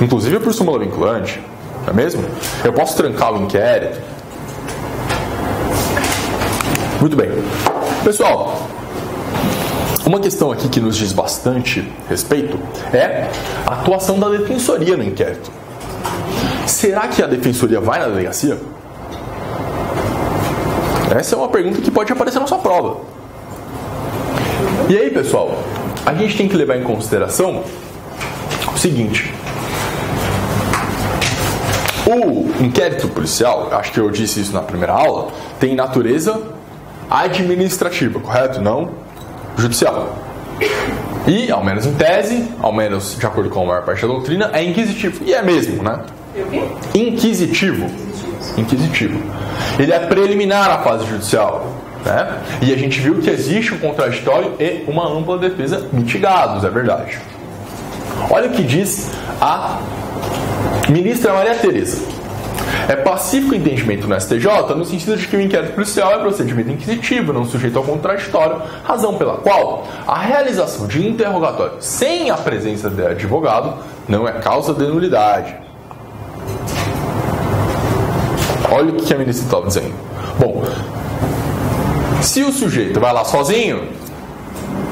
A: inclusive por súmula vinculante, não é mesmo? Eu posso trancar o inquérito. Muito bem. Pessoal, uma questão aqui que nos diz bastante respeito é a atuação da defensoria no inquérito. Será que a defensoria vai na delegacia? Essa é uma pergunta que pode aparecer na sua prova. E aí, pessoal, a gente tem que levar em consideração o seguinte: o inquérito policial, acho que eu disse isso na primeira aula, tem natureza administrativa, correto? Não judicial. E, ao menos em tese, ao menos de acordo com a maior parte da doutrina, é inquisitivo. E é mesmo, né? Inquisitivo. Inquisitivo. Ele é preliminar à fase judicial, né? E a gente viu que existe um contraditório e uma ampla defesa mitigados, é verdade. Olha o que diz a ministra Maria Tereza. É pacífico o entendimento no STJ no sentido de que o inquérito policial é procedimento inquisitivo, não sujeito ao contraditório, razão pela qual a realização de interrogatório sem a presença de advogado não é causa de nulidade. Olha o que a ministra estava dizendo. Bom, se o sujeito vai lá sozinho,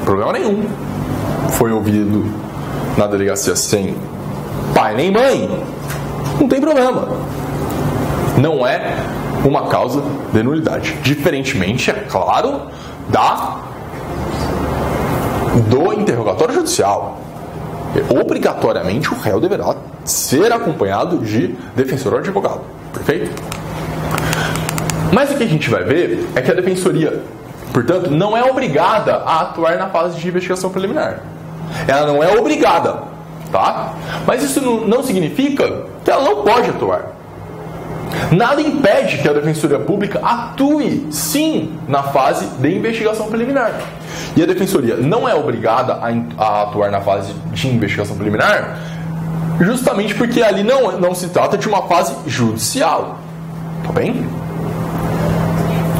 A: problema nenhum. Foi ouvido na delegacia sem pai nem mãe, não tem problema. Não é uma causa de nulidade. Diferentemente, é claro, do interrogatório judicial. Obrigatoriamente o réu deverá ser acompanhado de defensor ou advogado. Perfeito? Mas o que a gente vai ver é que a defensoria, portanto, não é obrigada a atuar na fase de investigação preliminar. Ela não é obrigada, tá? Mas isso não significa que ela não pode atuar. Nada impede que a Defensoria Pública atue, sim, na fase de investigação preliminar. E a Defensoria não é obrigada a atuar na fase de investigação preliminar justamente porque ali não se trata de uma fase judicial. Tá bem?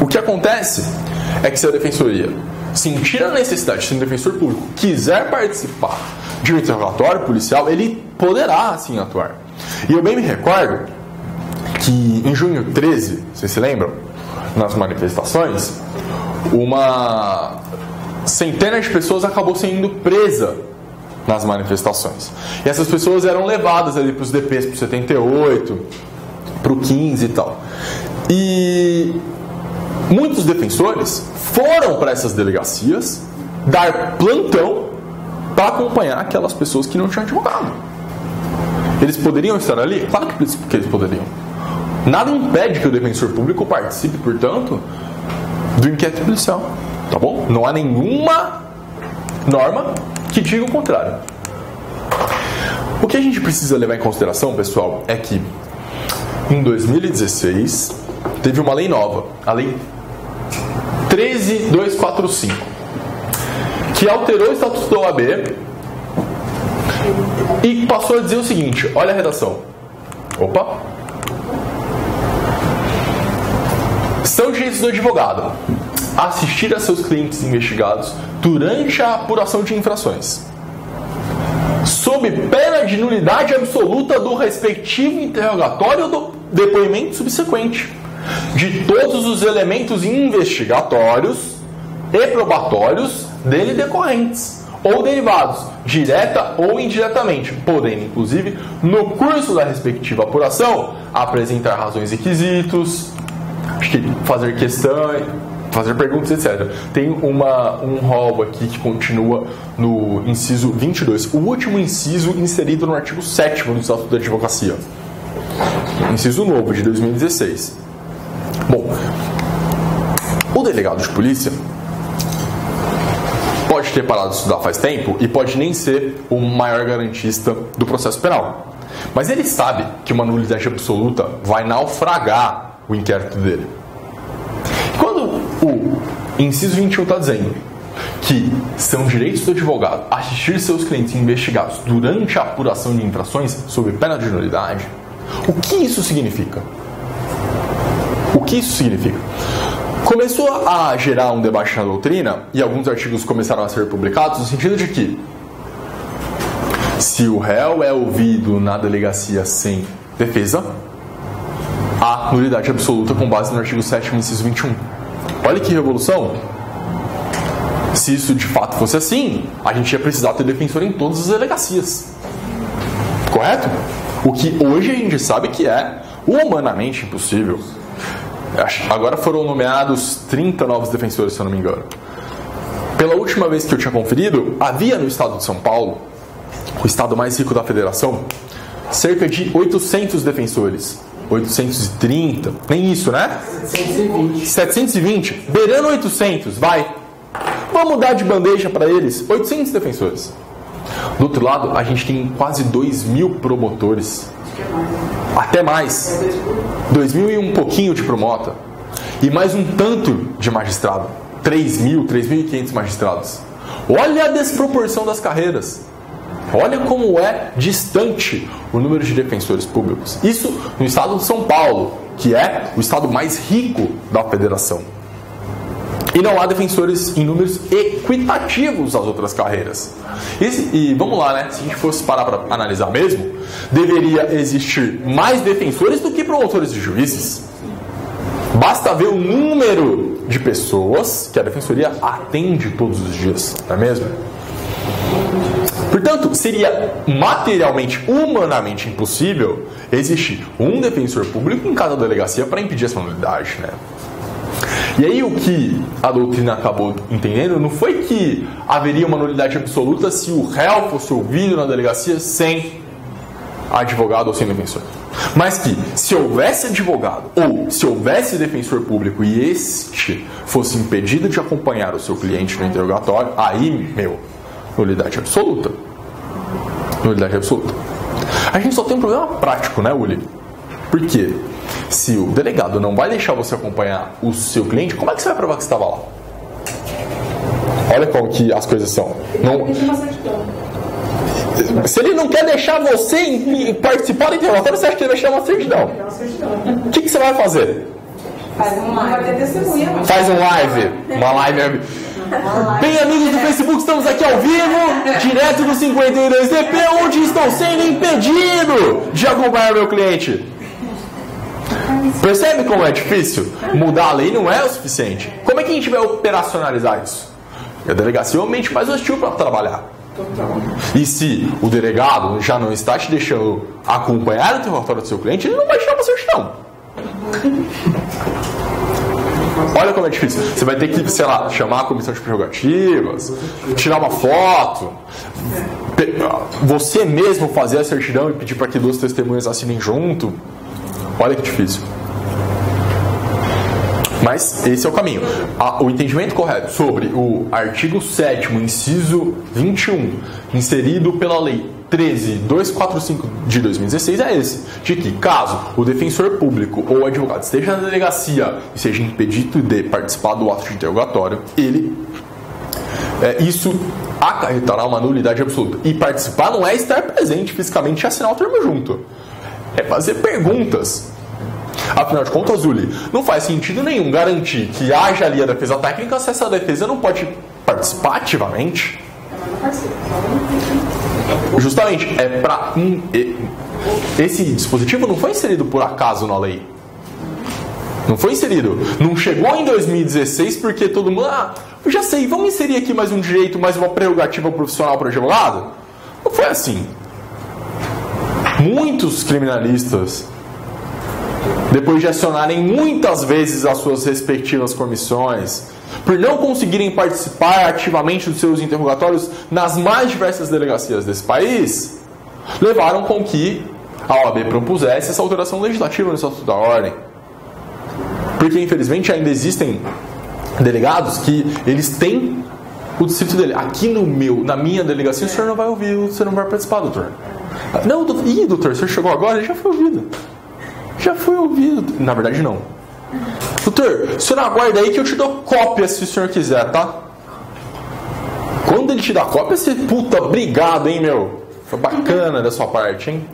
A: O que acontece é que se a Defensoria sentir a necessidade, se um defensor público quiser participar de um interrogatório policial, ele poderá, assim, atuar. E eu bem me recordo que em junho 13, vocês se lembram? Nas manifestações, uma centena de pessoas acabou sendo presa nas manifestações. E essas pessoas eram levadas ali para os DPs, para o 78, para o 15 e tal. E muitos defensores foram para essas delegacias dar plantão para acompanhar aquelas pessoas que não tinham advogado. Eles poderiam estar ali? Claro que eles poderiam. Nada impede que o defensor público participe, portanto, do inquérito policial. Tá bom? Não há nenhuma norma que diga o contrário. O que a gente precisa levar em consideração, pessoal, é que em 2016 teve uma lei nova, a Lei 13.245, que alterou o Estatuto da OAB e passou a dizer o seguinte, olha a redação. Opa! São direitos do advogado assistir a seus clientes investigados durante a apuração de infrações, sob pena de nulidade absoluta do respectivo interrogatório ou do depoimento subsequente, de todos os elementos investigatórios e probatórios dele decorrentes ou derivados, direta ou indiretamente, podendo, inclusive, no curso da respectiva apuração, apresentar razões e requisitos, fazer questões, fazer perguntas, etc. Tem um rol aqui que continua no inciso 22, o último inciso inserido no artigo 7º do Estatuto da Advocacia. Inciso novo, de 2016. Bom, o delegado de polícia pode ter parado de estudar faz tempo e pode nem ser o maior garantista do processo penal. Mas ele sabe que uma nulidade absoluta vai naufragar o inquérito dele. Quando o inciso 21 está dizendo que são direitos do advogado assistir seus clientes investigados durante a apuração de infrações sob pena de nulidade, o que isso significa? O que isso significa? Começou a gerar um debate na doutrina e alguns artigos começaram a ser publicados no sentido de que se o réu é ouvido na delegacia sem defesa, há nulidade absoluta com base no artigo 7º, inciso 21. Olha que revolução! Se isso de fato fosse assim, a gente ia precisar ter defensor em todas as delegacias. Correto? O que hoje a gente sabe que é humanamente impossível. Agora foram nomeados 30 novos defensores, se eu não me engano. Pela última vez que eu tinha conferido, havia no estado de São Paulo, o estado mais rico da federação, cerca de 800 defensores. 830, nem isso, né? 720, beirando 800, vai. Vamos dar de bandeja para eles 800 defensores. Do outro lado, a gente tem quase 2.000 promotores. Até mais. 2.000 e um pouquinho de promota. E mais um tanto de magistrado. 3.000, 3.500 magistrados. Olha a desproporção das carreiras. Olha como é distante o número de defensores públicos. Isso no estado de São Paulo, que é o estado mais rico da federação. E não há defensores em números equitativos às outras carreiras. E vamos lá, né? Se a gente fosse parar para analisar mesmo, deveria existir mais defensores do que promotores e juízes. Basta ver o número de pessoas que a defensoria atende todos os dias, não é mesmo? Portanto, seria materialmente, humanamente impossível existir um defensor público em cada delegacia para impedir essa nulidade, né? E aí o que a doutrina acabou entendendo não foi que haveria uma nulidade absoluta se o réu fosse ouvido na delegacia sem advogado ou sem defensor. Mas que se houvesse advogado ou se houvesse defensor público e este fosse impedido de acompanhar o seu cliente no interrogatório, aí, nulidade absoluta. Nulidade absoluta. A gente só tem um problema prático, né, Uli? Por quê? Se o delegado não vai deixar você acompanhar o seu cliente, como é que você vai provar que você estava lá? Olha como que as coisas são. Não... Se ele não quer deixar você participar do interrogatório, você acha que ele vai tirar uma certidão? O que você vai fazer?
C: Faz um live.
A: Faz um live. Uma live. Bem, amigos do Facebook, estamos aqui ao vivo, direto do 52DP, onde estou sendo impedido de acompanhar meu cliente. Percebe como é difícil? Mudar a lei não é o suficiente. Como é que a gente vai operacionalizar isso? A delegacia é o ambiente mais hostil para trabalhar. E se o delegado já não está te deixando acompanhar o interrogatório do seu cliente, ele não vai tirar uma certidão. Olha como é difícil. Você vai ter que, sei lá, chamar a comissão de prerrogativas, tirar uma foto, você mesmo fazer a certidão e pedir para que 2 testemunhas assinem junto. Olha que difícil. Mas esse é o caminho. O entendimento correto sobre o artigo 7º, inciso 21, inserido pela Lei 13.245 de 2016 é esse, de que caso o defensor público ou o advogado esteja na delegacia e seja impedido de participar do ato de interrogatório, isso acarretará uma nulidade absoluta. E participar não é estar presente fisicamente e assinar o termo junto. É fazer perguntas. Afinal de contas, Uli, não faz sentido nenhum garantir que haja ali a defesa técnica se essa defesa não pode participar ativamente. Justamente, esse dispositivo não foi inserido por acaso na lei. Não foi inserido. Não chegou em 2016 porque todo mundo... eu já sei, vamos inserir aqui mais um direito, mais uma prerrogativa profissional para o advogado? Não foi assim. Muitos criminalistas, depois de acionarem muitas vezes as suas respectivas comissões, por não conseguirem participar ativamente dos seus interrogatórios nas mais diversas delegacias desse país, levaram com que a OAB propusesse essa alteração legislativa no Estatuto da Ordem. Porque, infelizmente, ainda existem delegados que eles têm o distrito dele. Aqui na minha delegacia, o senhor não vai ouvir, o senhor não vai participar, doutor. Não, doutor. Ih, doutor, o senhor chegou agora? Ele já foi ouvido. Já foi ouvido. Na verdade, não. Doutor, o senhor aguarda aí que eu te dou cópia se o senhor quiser, tá? Quando ele te dá cópia, você, puta, obrigado, hein, meu? Foi bacana da sua parte, hein?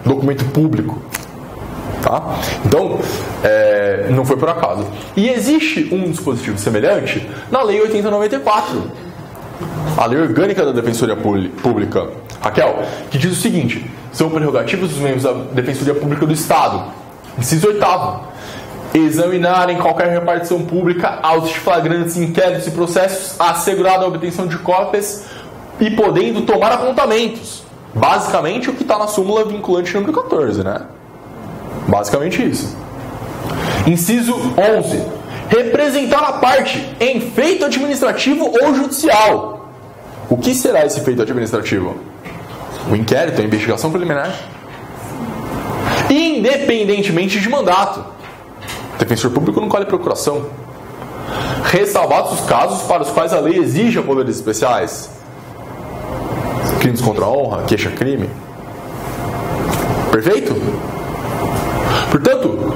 A: Documento público. Tá? Então, não foi por acaso. E existe um dispositivo semelhante na Lei 8094, a Lei Orgânica da Defensoria Pública, Raquel, que diz o seguinte: são prerrogativas dos membros da Defensoria Pública do Estado, inciso 8º, examinarem qualquer repartição pública, autos de flagrantes, inquéritos e processos, assegurada a obtenção de cópias e podendo tomar apontamentos. Basicamente o que está na súmula vinculante número 14, né? Basicamente isso. Inciso 11. Representar a parte em feito administrativo ou judicial. O que será esse feito administrativo? O inquérito, a investigação preliminar. Independentemente de mandato. O defensor público não colhe procuração. Ressalvados os casos para os quais a lei exige poderes especiais. Crimes contra a honra, queixa-crime. Perfeito? Portanto,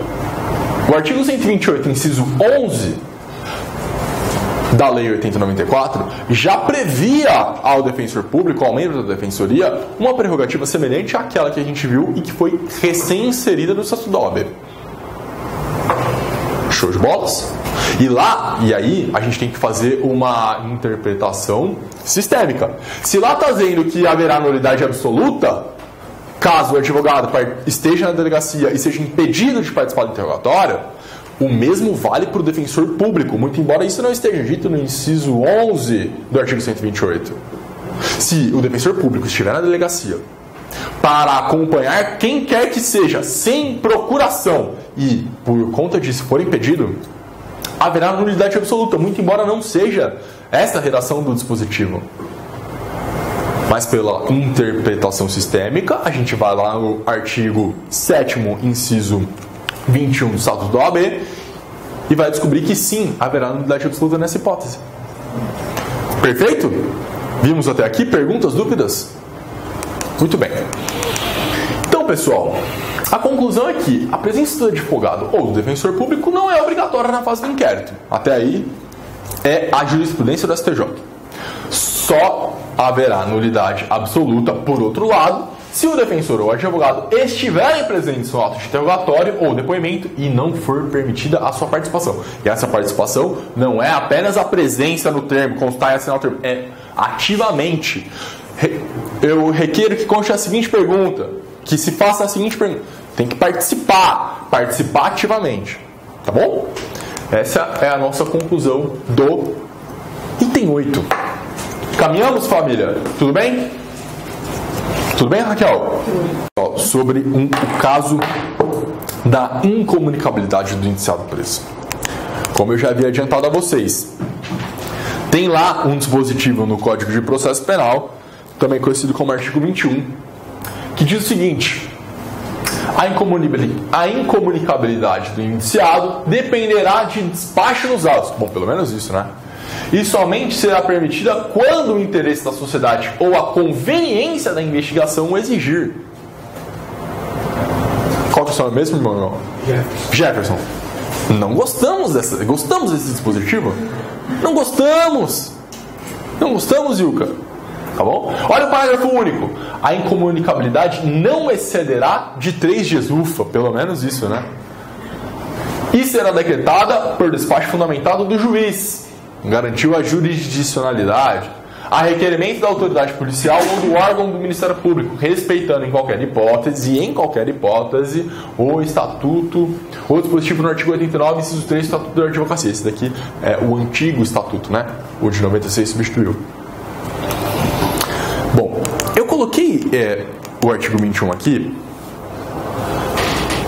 A: o artigo 128, inciso 11, da Lei 8094 já previa ao defensor público, ao membro da defensoria, uma prerrogativa semelhante àquela que a gente viu e que foi recém-inserida no Estatuto da OAB. Show de bolas? E aí a gente tem que fazer uma interpretação sistêmica. Se lá está dizendo que haverá nulidade absoluta, caso o advogado esteja na delegacia e seja impedido de participar do interrogatório, o mesmo vale para o defensor público, muito embora isso não esteja dito no inciso 11 do artigo 128. Se o defensor público estiver na delegacia para acompanhar quem quer que seja, sem procuração, e por conta disso for impedido, haverá nulidade absoluta, muito embora não seja essa a redação do dispositivo. Mas pela interpretação sistêmica, a gente vai lá no artigo 7º, inciso 21 do Estatuto da OAB e vai descobrir que sim, haverá nulidade absoluta nessa hipótese. Perfeito? Vimos até aqui? Perguntas, dúvidas? Muito bem. Então, pessoal, a conclusão é que a presença do advogado ou do defensor público não é obrigatória na fase do inquérito. Até aí é a jurisprudência do STJ. Só haverá nulidade absoluta, por outro lado, se o defensor ou advogado estiverem presentes no ato de interrogatório ou depoimento e não for permitida a sua participação. E essa participação não é apenas a presença no termo, constar e assinar o termo, é ativamente. Eu requero que conste a seguinte pergunta, que se faça a seguinte pergunta. Tem que participar ativamente, tá bom? Essa é a nossa conclusão do item 8. Caminhamos, família? Tudo bem? Tudo bem, Raquel? Sobre o caso da incomunicabilidade do indiciado preso. Como eu já havia adiantado a vocês, tem lá um dispositivo no Código de Processo Penal, também conhecido como artigo 21, que diz o seguinte: a incomunicabilidade do indiciado dependerá de despacho nos autos. Bom, pelo menos isso, né? E somente será permitida quando o interesse da sociedade ou a conveniência da investigação o exigir. Qual que é o seu nome mesmo, irmão? Jefferson. Não gostamos desse dispositivo? Não gostamos, Ilka. Tá bom? Olha o parágrafo único. A incomunicabilidade não excederá de 3 dias. Ufa, pelo menos isso, né? E será decretada por despacho fundamentado do juiz. Garantiu a jurisdicionalidade a requerimento da autoridade policial ou do órgão do Ministério Público, respeitando em qualquer hipótese, o estatuto, o dispositivo no artigo 89, inciso 3 do Estatuto da Advocacia. Esse daqui é o antigo estatuto, né? O de 96 substituiu. Bom, eu coloquei o artigo 21 aqui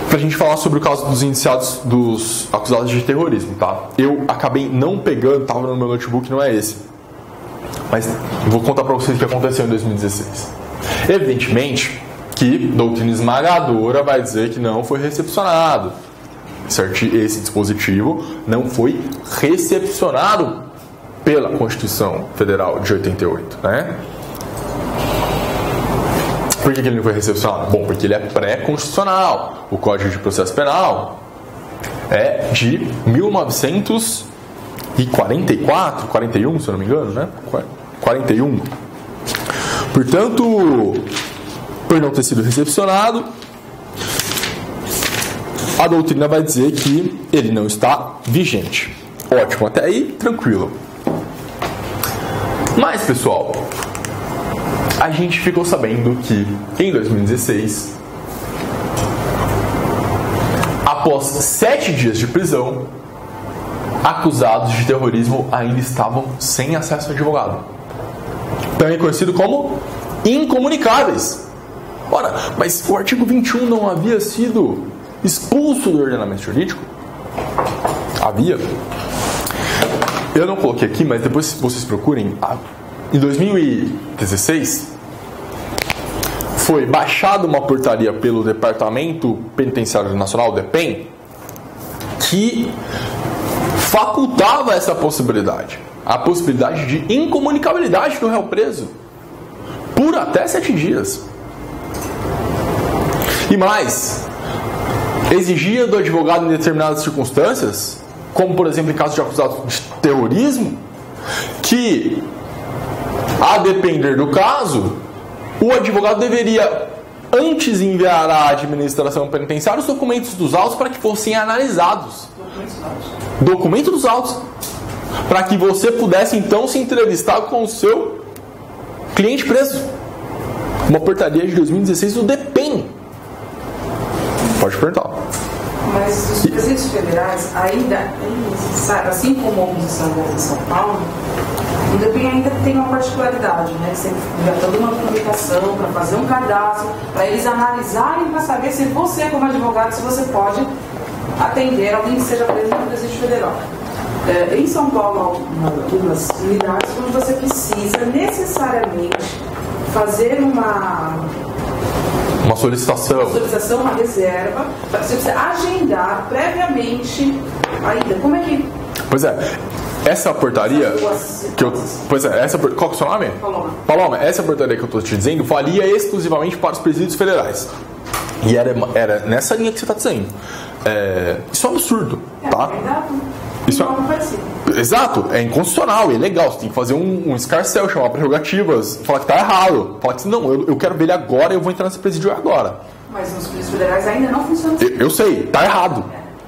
A: pra gente falar sobre o caso dos indiciados, dos acusados de terrorismo, tá? Eu acabei não pegando, tava no meu notebook, não é esse. Mas vou contar pra vocês o que aconteceu em 2016. Evidentemente que doutrina esmagadora vai dizer que não foi recepcionado. Esse dispositivo não foi recepcionado pela Constituição Federal de 88, né? Por que ele não foi recepcionado? Bom, porque ele é pré-constitucional. O Código de Processo Penal é de 1944, 41, se eu não me engano, né? 41. Portanto, por não ter sido recepcionado, a doutrina vai dizer que ele não está vigente. Ótimo, até aí, tranquilo. Mas, pessoal, a gente ficou sabendo que em 2016, após 7 dias de prisão, acusados de terrorismo ainda estavam sem acesso ao advogado, também conhecido como incomunicáveis. Ora, mas o artigo 21 não havia sido expulso do ordenamento jurídico? Havia. Eu não coloquei aqui, mas depois vocês procurem. Em 2016, foi baixada uma portaria pelo Departamento Penitenciário Nacional, DEPEN, que facultava essa possibilidade. A possibilidade de incomunicabilidade do réu preso por até 7 dias. E mais, exigia do advogado em determinadas circunstâncias, como por exemplo em caso de acusado de terrorismo, que, a depender do caso, o advogado deveria antes enviar à administração penitenciária os documentos dos autos para que fossem analisados. Documento dos autos. Para que você pudesse então se entrevistar com o seu cliente preso. Uma portaria de 2016 do DEPEN. Pode perguntar.
D: Mas os presídios federais ainda é necessário, assim como a oposição em São Paulo, o DEPEN ainda tem uma particularidade, né? Você envia toda uma documentação para fazer um cadastro, para eles analisarem para saber se você, como advogado, se você pode atender alguém que seja preso no presídio federal. Em São Paulo, algumas unidades onde você precisa necessariamente fazer uma
A: solicitação,
D: uma reserva, você precisa agendar previamente ainda. Como é que...
A: Pois é, essa portaria que eu... Pois é, qual que é o seu nome? Paloma, essa portaria que eu estou te dizendo valia exclusivamente para os presídios federais. E era nessa linha que você está dizendo. Isso é um absurdo, tá? Isso exato, é inconstitucional, é ilegal. Você tem que fazer um escarcéu, chamar prerrogativas, falar que tá errado. Falar que não, eu quero ver ele agora e eu vou entrar nesse presídio agora.
D: Mas nos presídios federais ainda não funciona assim.
A: Eu sei, tá errado.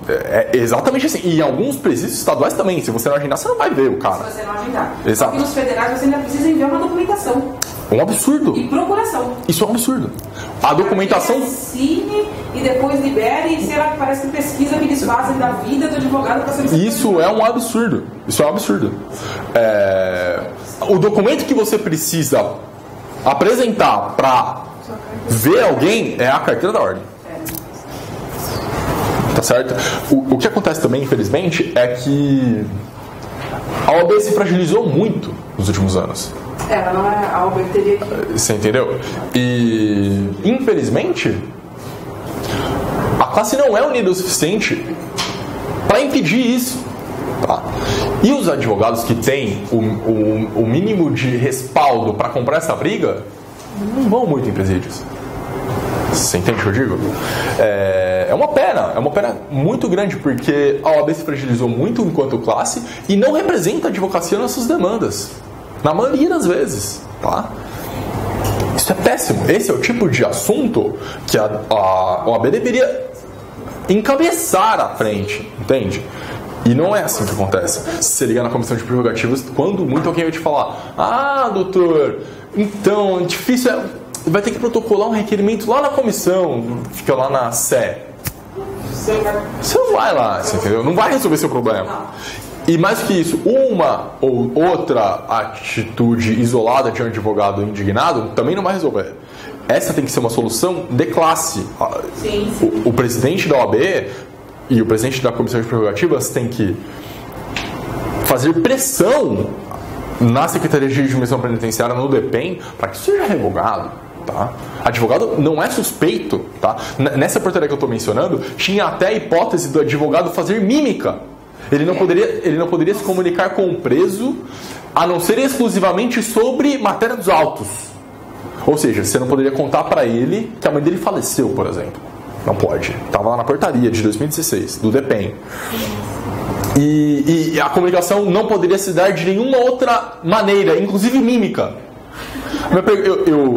A: É exatamente assim. E em alguns presídios estaduais também. Se você não agendar, você não vai ver o cara.
D: Se você não agendar.
A: Exato.
D: Só que nos federais você ainda precisa enviar uma documentação.
A: Um absurdo.
D: E procuração.
A: Isso é um absurdo. A documentação...
D: Assine e depois libere e será que parece que pesquisa que eles fazem da vida do advogado para saber.
A: Isso é um absurdo. Isso é um absurdo. O documento que você precisa apresentar para ver alguém é a carteira da ordem. Tá certo? O que acontece também, infelizmente, é que a OAB se fragilizou muito nos últimos anos.
D: Ela não é a OAB teria que...
A: Você entendeu? E, infelizmente, a classe não é unida o suficiente para impedir isso. Tá? E os advogados que têm o mínimo de respaldo para comprar essa briga não vão muito em presídios. Você entende o que eu digo? É uma pena muito grande, porque a OAB se fragilizou muito enquanto classe e não representa a advocacia nas suas demandas. Na maioria das vezes, tá? Isso é péssimo. Esse é o tipo de assunto que a OAB deveria encabeçar à frente, entende? E não é assim que acontece. Se você ligar na comissão de prerrogativas, quando muito alguém vai te falar: ah, doutor, então, difícil é... vai ter que protocolar um requerimento lá na comissão, fica lá na Sé. Você não vai lá, você entendeu? Não vai resolver seu problema. E mais que isso, uma ou outra atitude isolada de um advogado indignado também não vai resolver. Essa tem que ser uma solução de classe.
D: Sim.
A: O presidente da OAB e o presidente da Comissão de Prerrogativas tem que fazer pressão na Secretaria de Administração Penitenciária, no DEPEN, para que isso seja revogado. Tá? Advogado não é suspeito. Tá? Nessa portaria que eu estou mencionando, tinha até a hipótese do advogado fazer mímica. Ele não poderia se comunicar com o preso, a não ser exclusivamente sobre matéria dos autos. Ou seja, você não poderia contar para ele que a mãe dele faleceu, por exemplo. Não pode. Estava lá na portaria de 2016, do DEPEN. E a comunicação não poderia se dar de nenhuma outra maneira, inclusive mímica.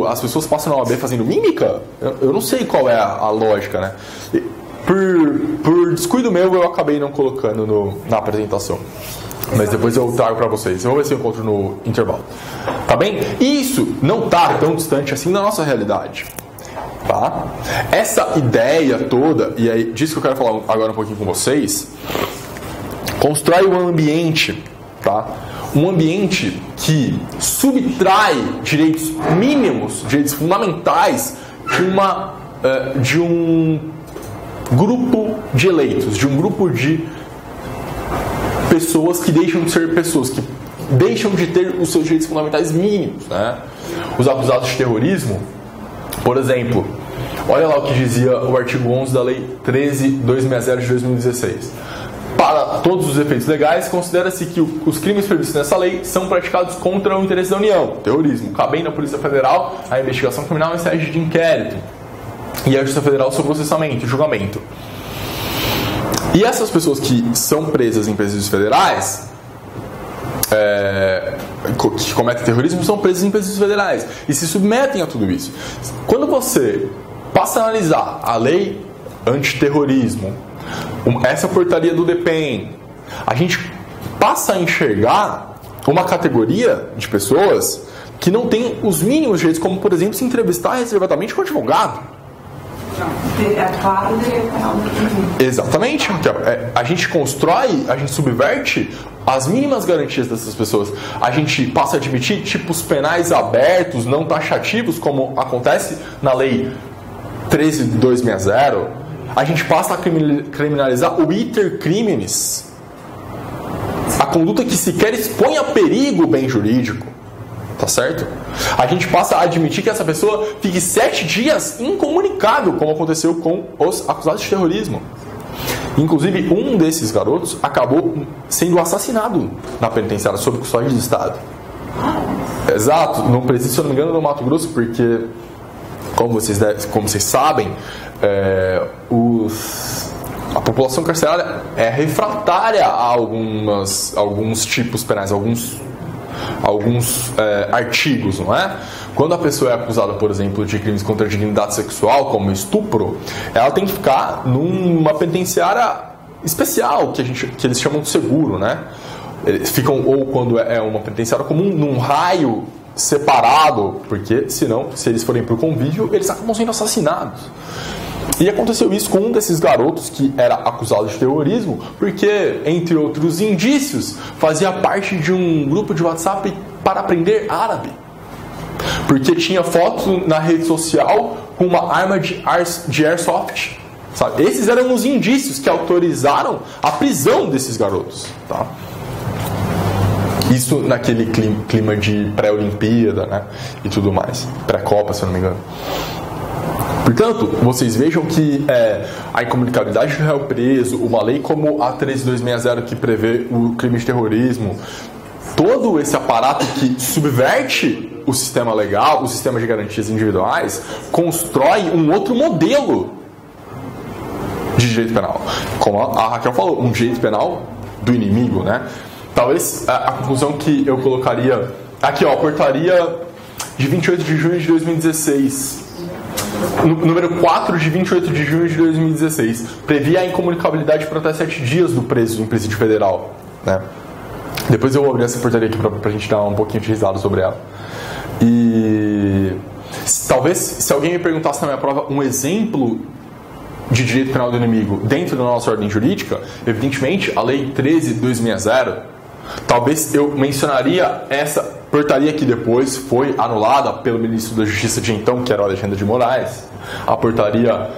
A: As pessoas passam na OAB fazendo mímica? Eu não sei qual é a lógica, né? Por descuido meu, eu acabei não colocando na apresentação. Mas depois eu trago para vocês. Eu vou ver se eu encontro no intervalo. Tá bem? E isso não está tão distante assim da nossa realidade. Tá? Essa ideia toda, e aí disso que eu quero falar agora um pouquinho com vocês, constrói um ambiente, tá? Um ambiente que subtrai direitos mínimos, direitos fundamentais de um grupo de eleitos, de um grupo de pessoas que deixam de ser pessoas, que deixam de ter os seus direitos fundamentais mínimos, né? Os acusados de terrorismo, por exemplo, olha lá o que dizia o artigo 11 da Lei 13.260 de 2016. Para todos os efeitos legais, considera-se que os crimes previstos nessa lei são praticados contra o interesse da União, terrorismo, cabendo à Polícia Federal a investigação criminal em sede de inquérito e a Justiça Federal seu processamento e julgamento. E essas pessoas que são presas em presídios federais, que cometem terrorismo são presos em presídios federais e se submetem a tudo isso. Quando você passa a analisar a lei antiterrorismo, essa portaria do DPEM, a gente passa a enxergar uma categoria de pessoas que não tem os mínimos direitos, como, por exemplo, se entrevistar reservadamente com um advogado. Exatamente. A gente constrói, a gente subverte as mínimas garantias dessas pessoas. A gente passa a admitir tipos penais abertos, não taxativos, como acontece na Lei 13.260. A gente passa a criminalizar o iter criminis, a conduta que sequer expõe a perigo o bem jurídico. Tá certo? A gente passa a admitir que essa pessoa fique 7 dias incomunicável, como aconteceu com os acusados de terrorismo. Inclusive, um desses garotos acabou sendo assassinado na penitenciária sob custódia de Estado. Exato, num presídio, se eu não me engano, no Mato Grosso, porque, como vocês sabem, a população carcerária é refratária a alguns tipos penais, alguns artigos, não é? Quando a pessoa é acusada, por exemplo, de crimes contra a dignidade sexual, como estupro, ela tem que ficar numa penitenciária especial, que eles chamam de seguro, né? Eles ficam, ou quando é uma penitenciária comum, num raio separado, porque senão, se eles forem por convívio, eles acabam sendo assassinados. E aconteceu isso com um desses garotos que era acusado de terrorismo, porque, entre outros indícios, fazia parte de um grupo de WhatsApp para aprender árabe. Porque tinha foto na rede social com uma arma de airsoft. Sabe? Esses eram os indícios que autorizaram a prisão desses garotos. Tá? Isso naquele clima de pré-Olimpíada, né? E tudo mais. Pré-Copa, se eu não me engano. Portanto, vocês vejam que a incomunicabilidade do réu preso, uma lei como a 13.260 que prevê o crime de terrorismo, todo esse aparato que subverte o sistema legal, o sistema de garantias individuais, constrói um outro modelo de direito penal. Como a Raquel falou, um direito penal do inimigo, né? Talvez a conclusão que eu colocaria aqui, ó, a portaria de 28 de junho de 2016, número 4 de 28 de junho de 2016, previa a incomunicabilidade por até 7 dias do preso em presídio federal, né? Depois eu vou abrir essa portaria aqui pra gente dar um pouquinho de risada sobre ela. E talvez, se alguém me perguntasse na minha prova um exemplo de direito penal do inimigo dentro da nossa ordem jurídica, evidentemente a lei 13.260, talvez eu mencionaria essa portaria que depois foi anulada pelo ministro da Justiça de então, que era o Alexandre de Moraes, a portaria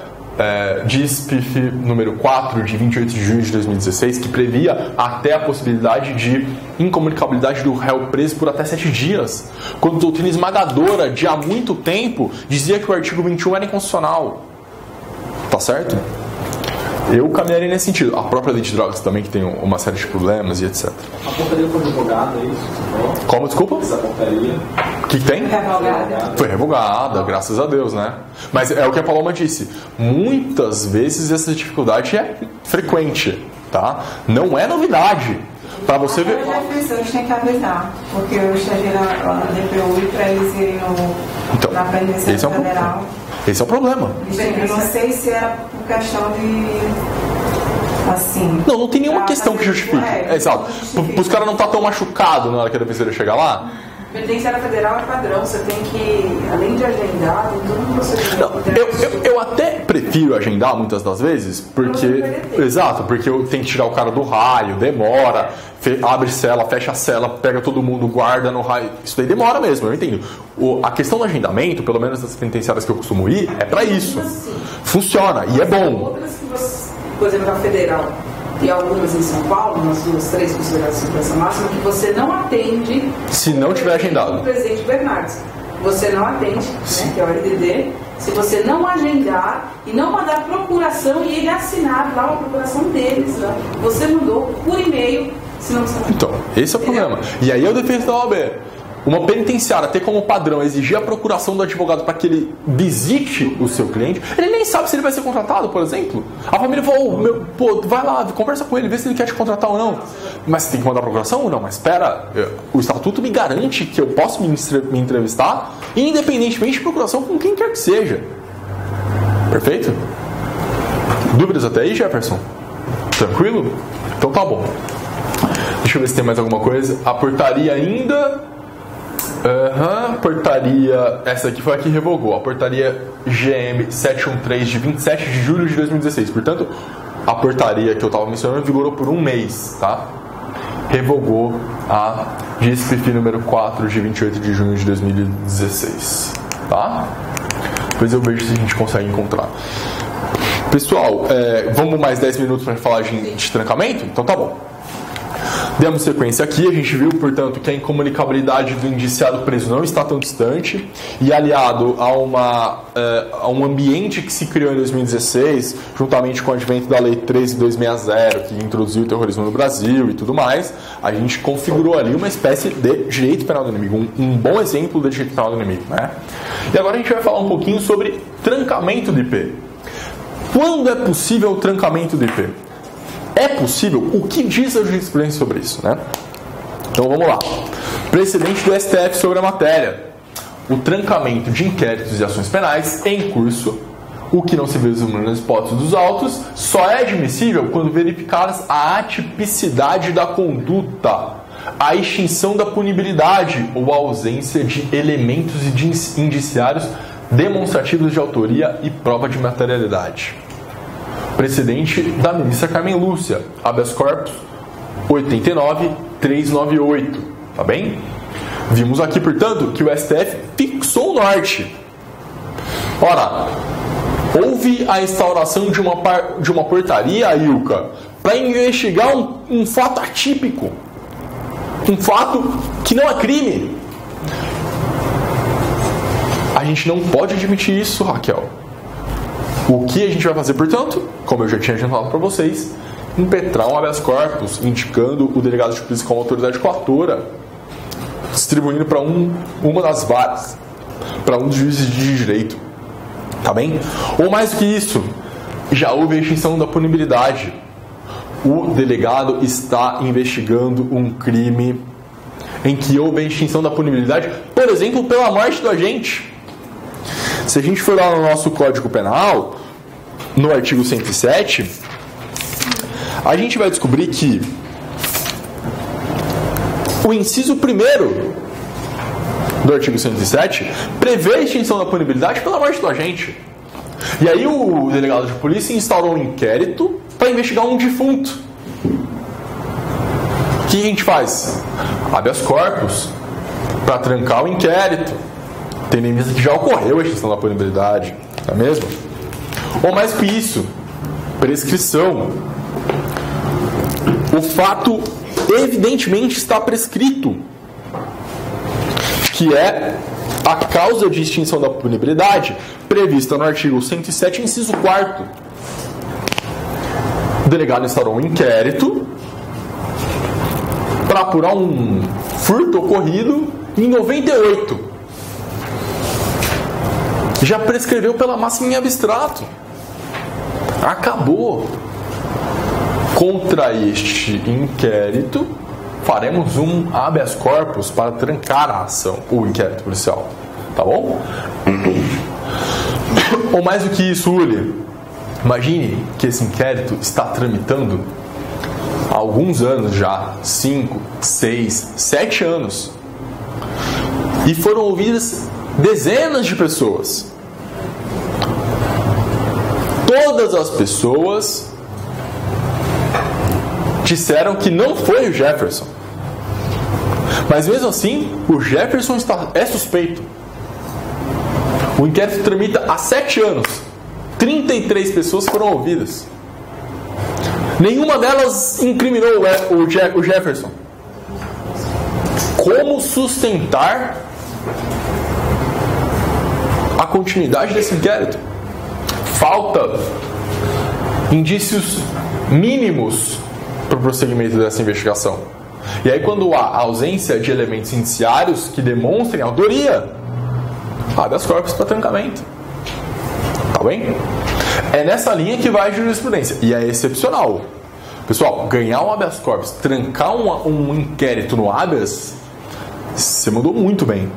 A: DISPF número 4 de 28 de junho de 2016, que previa até a possibilidade de incomunicabilidade do réu preso por até 7 dias, quando a doutrina esmagadora de há muito tempo dizia que o artigo 21 era inconstitucional. Tá certo? Eu caminharia nesse sentido. A própria lei de drogas também, que tem uma série de problemas e etc.
B: A portaria foi revogada, é isso?
A: Como, desculpa?
B: Essa portaria.
A: O que tem? Foi revogada, graças a Deus, né? Mas é o que a Paloma disse. Muitas vezes essa dificuldade é frequente, tá? Não é novidade. Para você ver...
C: A gente tem que avisar, porque eu estagiei na DPU e para eles irem na Previdência Federal.
A: Esse é o problema.
C: Eu não sei se era por questão de... assim...
A: Não tem nenhuma questão que justifique. Exato. Os caras não estão tão machucados na hora que a defensoria chegar lá.
D: Penitenciária Federal é padrão, você tem que, além de agendar, tem todo um procedimento.
A: Eu até prefiro agendar muitas das vezes, porque... Exato, porque eu tenho que tirar o cara do raio, demora, abre cela, fecha a cela, pega todo mundo, guarda no raio. Isso daí demora mesmo, eu entendo. A questão do agendamento, pelo menos das penitenciárias que eu costumo ir, é pra isso. Funciona, e é bom.
D: Outras que você, por exemplo, na Federal, e algumas em São Paulo, nas 2, 3 consideradas de segurança máxima, que você não atende
A: se não tiver agendado.
D: O presidente Bernardes. Você não atende, né, que é o RDD, se você não agendar e não mandar procuração e ele assinar lá uma procuração deles. Né? Você mandou por e-mail, senão você não...
A: Então, esse é o problema. E aí eu defendo da OAB. uma penitenciária ter como padrão exigir a procuração do advogado para que ele visite o seu cliente, ele nem sabe se ele vai ser contratado, por exemplo. A família falou, vai lá, conversa com ele, vê se ele quer te contratar ou não. Mas você tem que mandar a procuração ou não? Mas espera, o estatuto me garante que eu posso me entrevistar, independentemente de procuração com quem quer que seja. Perfeito? Dúvidas até aí, Jefferson? Tranquilo? Então tá bom. Deixa eu ver se tem mais alguma coisa. A portaria ainda... portaria, essa aqui foi a que revogou, a portaria GM 713 de 27 de julho de 2016. Portanto, a portaria que eu estava mencionando vigorou por um mês, tá? Revogou a GSPF número 4 de 28 de junho de 2016, tá? Depois eu vejo se a gente consegue encontrar. Pessoal, vamos mais 10 minutos para falar de trancamento? Então tá bom. Demos sequência aqui, a gente viu, portanto, que a incomunicabilidade do indiciado preso não está tão distante e aliado a um ambiente que se criou em 2016, juntamente com o advento da Lei 13.260, que introduziu o terrorismo no Brasil e tudo mais, a gente configurou ali uma espécie de direito penal do inimigo, um bom exemplo de direito penal do inimigo, né? E agora a gente vai falar um pouquinho sobre trancamento do IP. Quando é possível o trancamento do IP? É possível? O que diz a jurisprudência sobre isso, né? Então vamos lá. Precedente do STF sobre a matéria. O trancamento de inquéritos e ações penais em curso, o que não se vislumbra nas hipóteses dos autos, só é admissível quando verificadas a atipicidade da conduta, a extinção da punibilidade ou a ausência de elementos indiciários demonstrativos de autoria e prova de materialidade. Precedente da ministra Carmen Lúcia, habeas corpus 89.398, tá bem? Vimos aqui, portanto, que o STF fixou o norte. Ora, houve a instauração de uma portaria, Ilka, para investigar um fato atípico, um fato que não é crime. A gente não pode admitir isso, Raquel. O que a gente vai fazer, portanto, como eu já tinha adiantado para vocês, impetrar um habeas corpus, indicando o delegado de polícia como autoridade coatora, distribuindo para uma das varas, para um dos juízes de direito, tá bem? Ou mais do que isso, já houve a extinção da punibilidade. O delegado está investigando um crime em que houve a extinção da punibilidade, por exemplo, pela morte do agente. Se a gente for lá no nosso Código Penal, no artigo 107, a gente vai descobrir que o inciso 1º do artigo 107 prevê a extinção da punibilidade pela morte do agente. E aí o delegado de polícia instaurou um inquérito para investigar um defunto. O que a gente faz? Habeas corpus para trancar o inquérito, tendo em vista que já ocorreu a extinção da punibilidade, não é mesmo? Ou mais que isso, prescrição. O fato evidentemente está prescrito, que é a causa de extinção da punibilidade prevista no artigo 107, inciso 4º. O delegado instaurou um inquérito para apurar um furto ocorrido em 98. Já prescreveu pela máxima em abstrato. Acabou. Contra este inquérito, faremos um habeas corpus para trancar a ação, o inquérito policial. Tá bom? Ou mais do que isso, Uli, imagine que esse inquérito está tramitando há alguns anos já, 5, 6, 7 anos. E foram ouvidas dezenas de pessoas. Todas as pessoas disseram que não foi o Jefferson. Mas mesmo assim, o Jefferson é suspeito. O inquérito tramita há 7 anos. 33 pessoas foram ouvidas. Nenhuma delas incriminou o Jefferson. Como sustentar a continuidade desse inquérito? Falta indícios mínimos para o prosseguimento dessa investigação. E aí, quando há ausência de elementos indiciários que demonstrem autoria, habeas corpus para trancamento. Tá bem? É nessa linha que vai a jurisprudência. E é excepcional. Pessoal, ganhar um habeas corpus, trancar um inquérito no habeas, você mandou muito bem.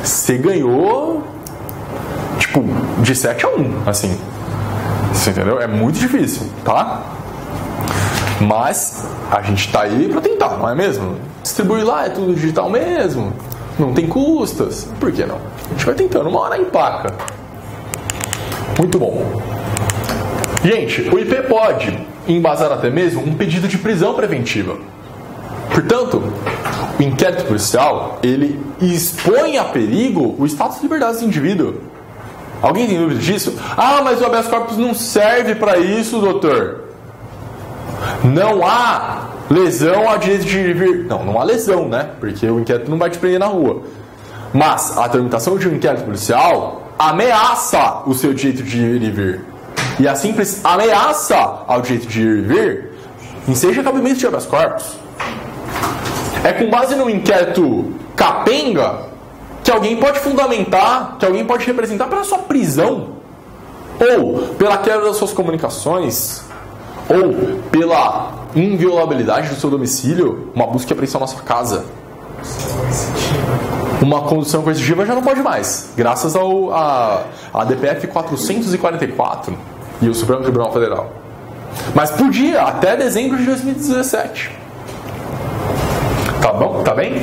A: Você ganhou, tipo, de 7-1, assim. Você entendeu? É muito difícil, tá? Mas a gente tá aí pra tentar, não é mesmo? Distribuir lá, é tudo digital mesmo. Não tem custas. Por que não? A gente vai tentando, uma hora empaca. Muito bom. Gente, o IP pode embasar até mesmo um pedido de prisão preventiva. Portanto, o inquérito policial, ele expõe a perigo o status de liberdade do indivíduo. Alguém tem dúvida disso? Ah, mas o habeas corpus não serve para isso, doutor. Não há lesão ao direito de ir e vir. Não há lesão, né? Porque o inquérito não vai te prender na rua. Mas a tramitação de um inquérito policial ameaça o seu direito de ir e vir. E a simples ameaça ao direito de ir e vir enseja cabimento de habeas corpus. É com base no inquérito capenga que alguém pode fundamentar, que alguém pode representar pela sua prisão, ou pela quebra das suas comunicações, ou pela inviolabilidade do seu domicílio, uma busca e apreensão na sua casa. Uma condução coercitiva já não pode mais, graças à DPF 444 e o Supremo Tribunal Federal. Mas podia, até dezembro de 2017. Tá bom? Tá bem?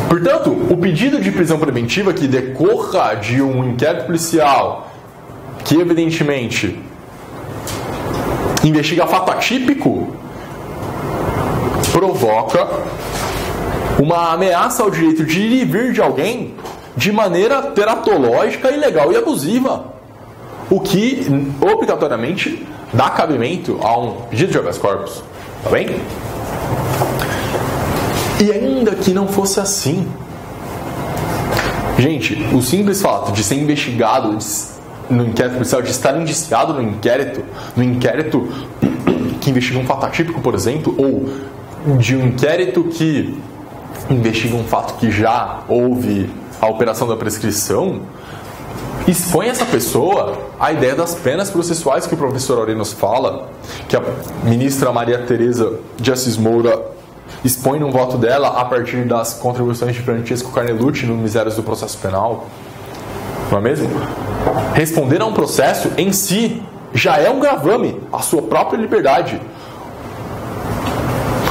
A: Portanto, o pedido de prisão preventiva que decorra de um inquérito policial que, evidentemente, investiga fato atípico, provoca uma ameaça ao direito de ir e vir de alguém de maneira teratológica, ilegal e abusiva, o que obrigatoriamente dá cabimento a um pedido de habeas corpus. Tá bem? E ainda que não fosse assim, gente, o simples fato de ser investigado no inquérito policial, de estar indiciado no inquérito que investiga um fato atípico, por exemplo, ou de um inquérito que investiga um fato que já houve a operação da prescrição, expõe essa pessoa à ideia das penas processuais que o professor Aurelius fala, que a ministra Maria Tereza de Assis Moura expõe no voto dela a partir das contribuições de Francesco Carnelucci no Misérios do Processo Penal. Não é mesmo? Responder a um processo em si já é um gravame à sua própria liberdade.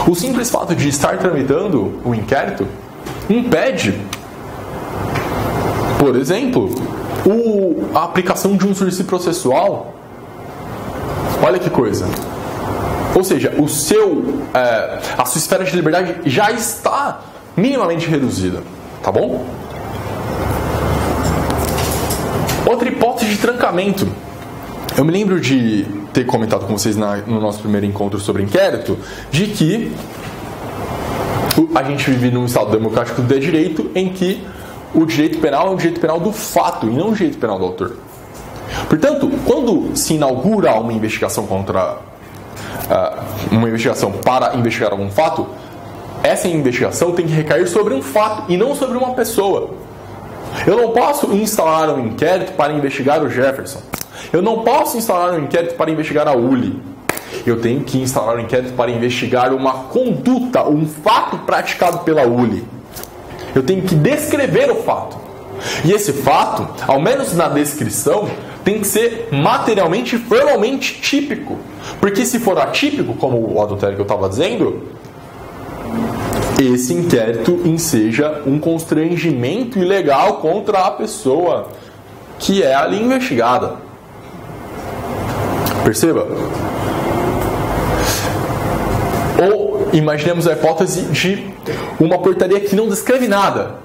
A: O simples fato de estar tramitando o inquérito impede, por exemplo, a aplicação de um sursi processual. Olha que coisa. Ou seja, a sua esfera de liberdade já está minimamente reduzida. Tá bom? Outra hipótese de trancamento. Eu me lembro de ter comentado com vocês no nosso primeiro encontro sobre inquérito, de que a gente vive num Estado democrático de direito em que o direito penal é um direito penal do fato e não um direito penal do autor. Portanto, quando se inaugura uma investigação para investigar algum fato, essa investigação tem que recair sobre um fato e não sobre uma pessoa. Eu não posso instaurar um inquérito para investigar o Jefferson. Eu não posso instaurar um inquérito para investigar a Uli. Eu tenho que instaurar um inquérito para investigar uma conduta, um fato praticado pela Uli. Eu tenho que descrever o fato. E esse fato, ao menos na descrição, tem que ser materialmente e formalmente típico. Porque se for atípico, como o adultério que eu estava dizendo, esse inquérito enseja um constrangimento ilegal contra a pessoa que é ali investigada. Perceba? Ou imaginemos a hipótese de uma portaria que não descreve nada.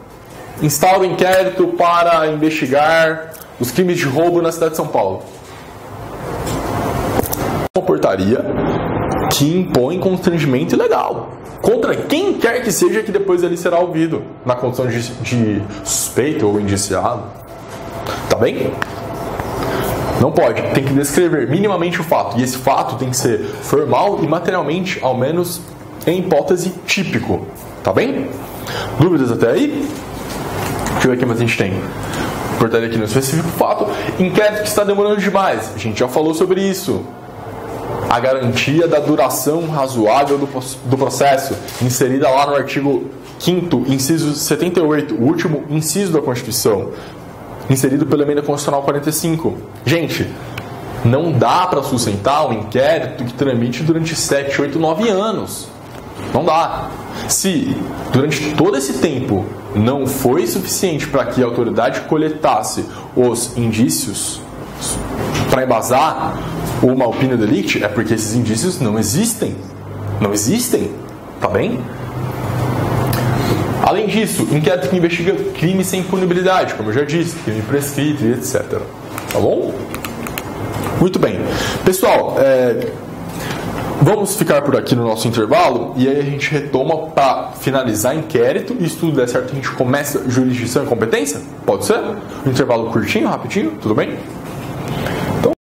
A: Instaura o inquérito para investigar os crimes de roubo na cidade de São Paulo. Uma portaria que impõe constrangimento ilegal contra quem quer que seja que depois ele será ouvido na condição de suspeito ou indiciado. Tá bem? Não pode. Tem que descrever minimamente o fato. E esse fato tem que ser formal e materialmente, ao menos em hipótese típico. Tá bem? Dúvidas até aí? Deixa eu ver o que mais a gente tem. Portaria aqui no específico fato. Inquérito que está demorando demais. A gente já falou sobre isso. A garantia da duração razoável do processo, inserida lá no artigo 5º, inciso 78, o último inciso da Constituição, inserido pela Emenda Constitucional 45. Gente, não dá para sustentar um inquérito que tramite durante 7, 8, 9 anos. Não dá. Se durante todo esse tempo não foi suficiente para que a autoridade coletasse os indícios para embasar uma opinião delicti, é porque esses indícios não existem. Não existem. Tá bem? Além disso, inquérito que investiga crime sem punibilidade, como eu já disse, crime prescrito e etc. Tá bom? Muito bem. Pessoal, vamos ficar por aqui no nosso intervalo e aí a gente retoma para finalizar inquérito e se tudo der certo a gente começa jurisdição e competência? Pode ser? Um intervalo curtinho, rapidinho, tudo bem?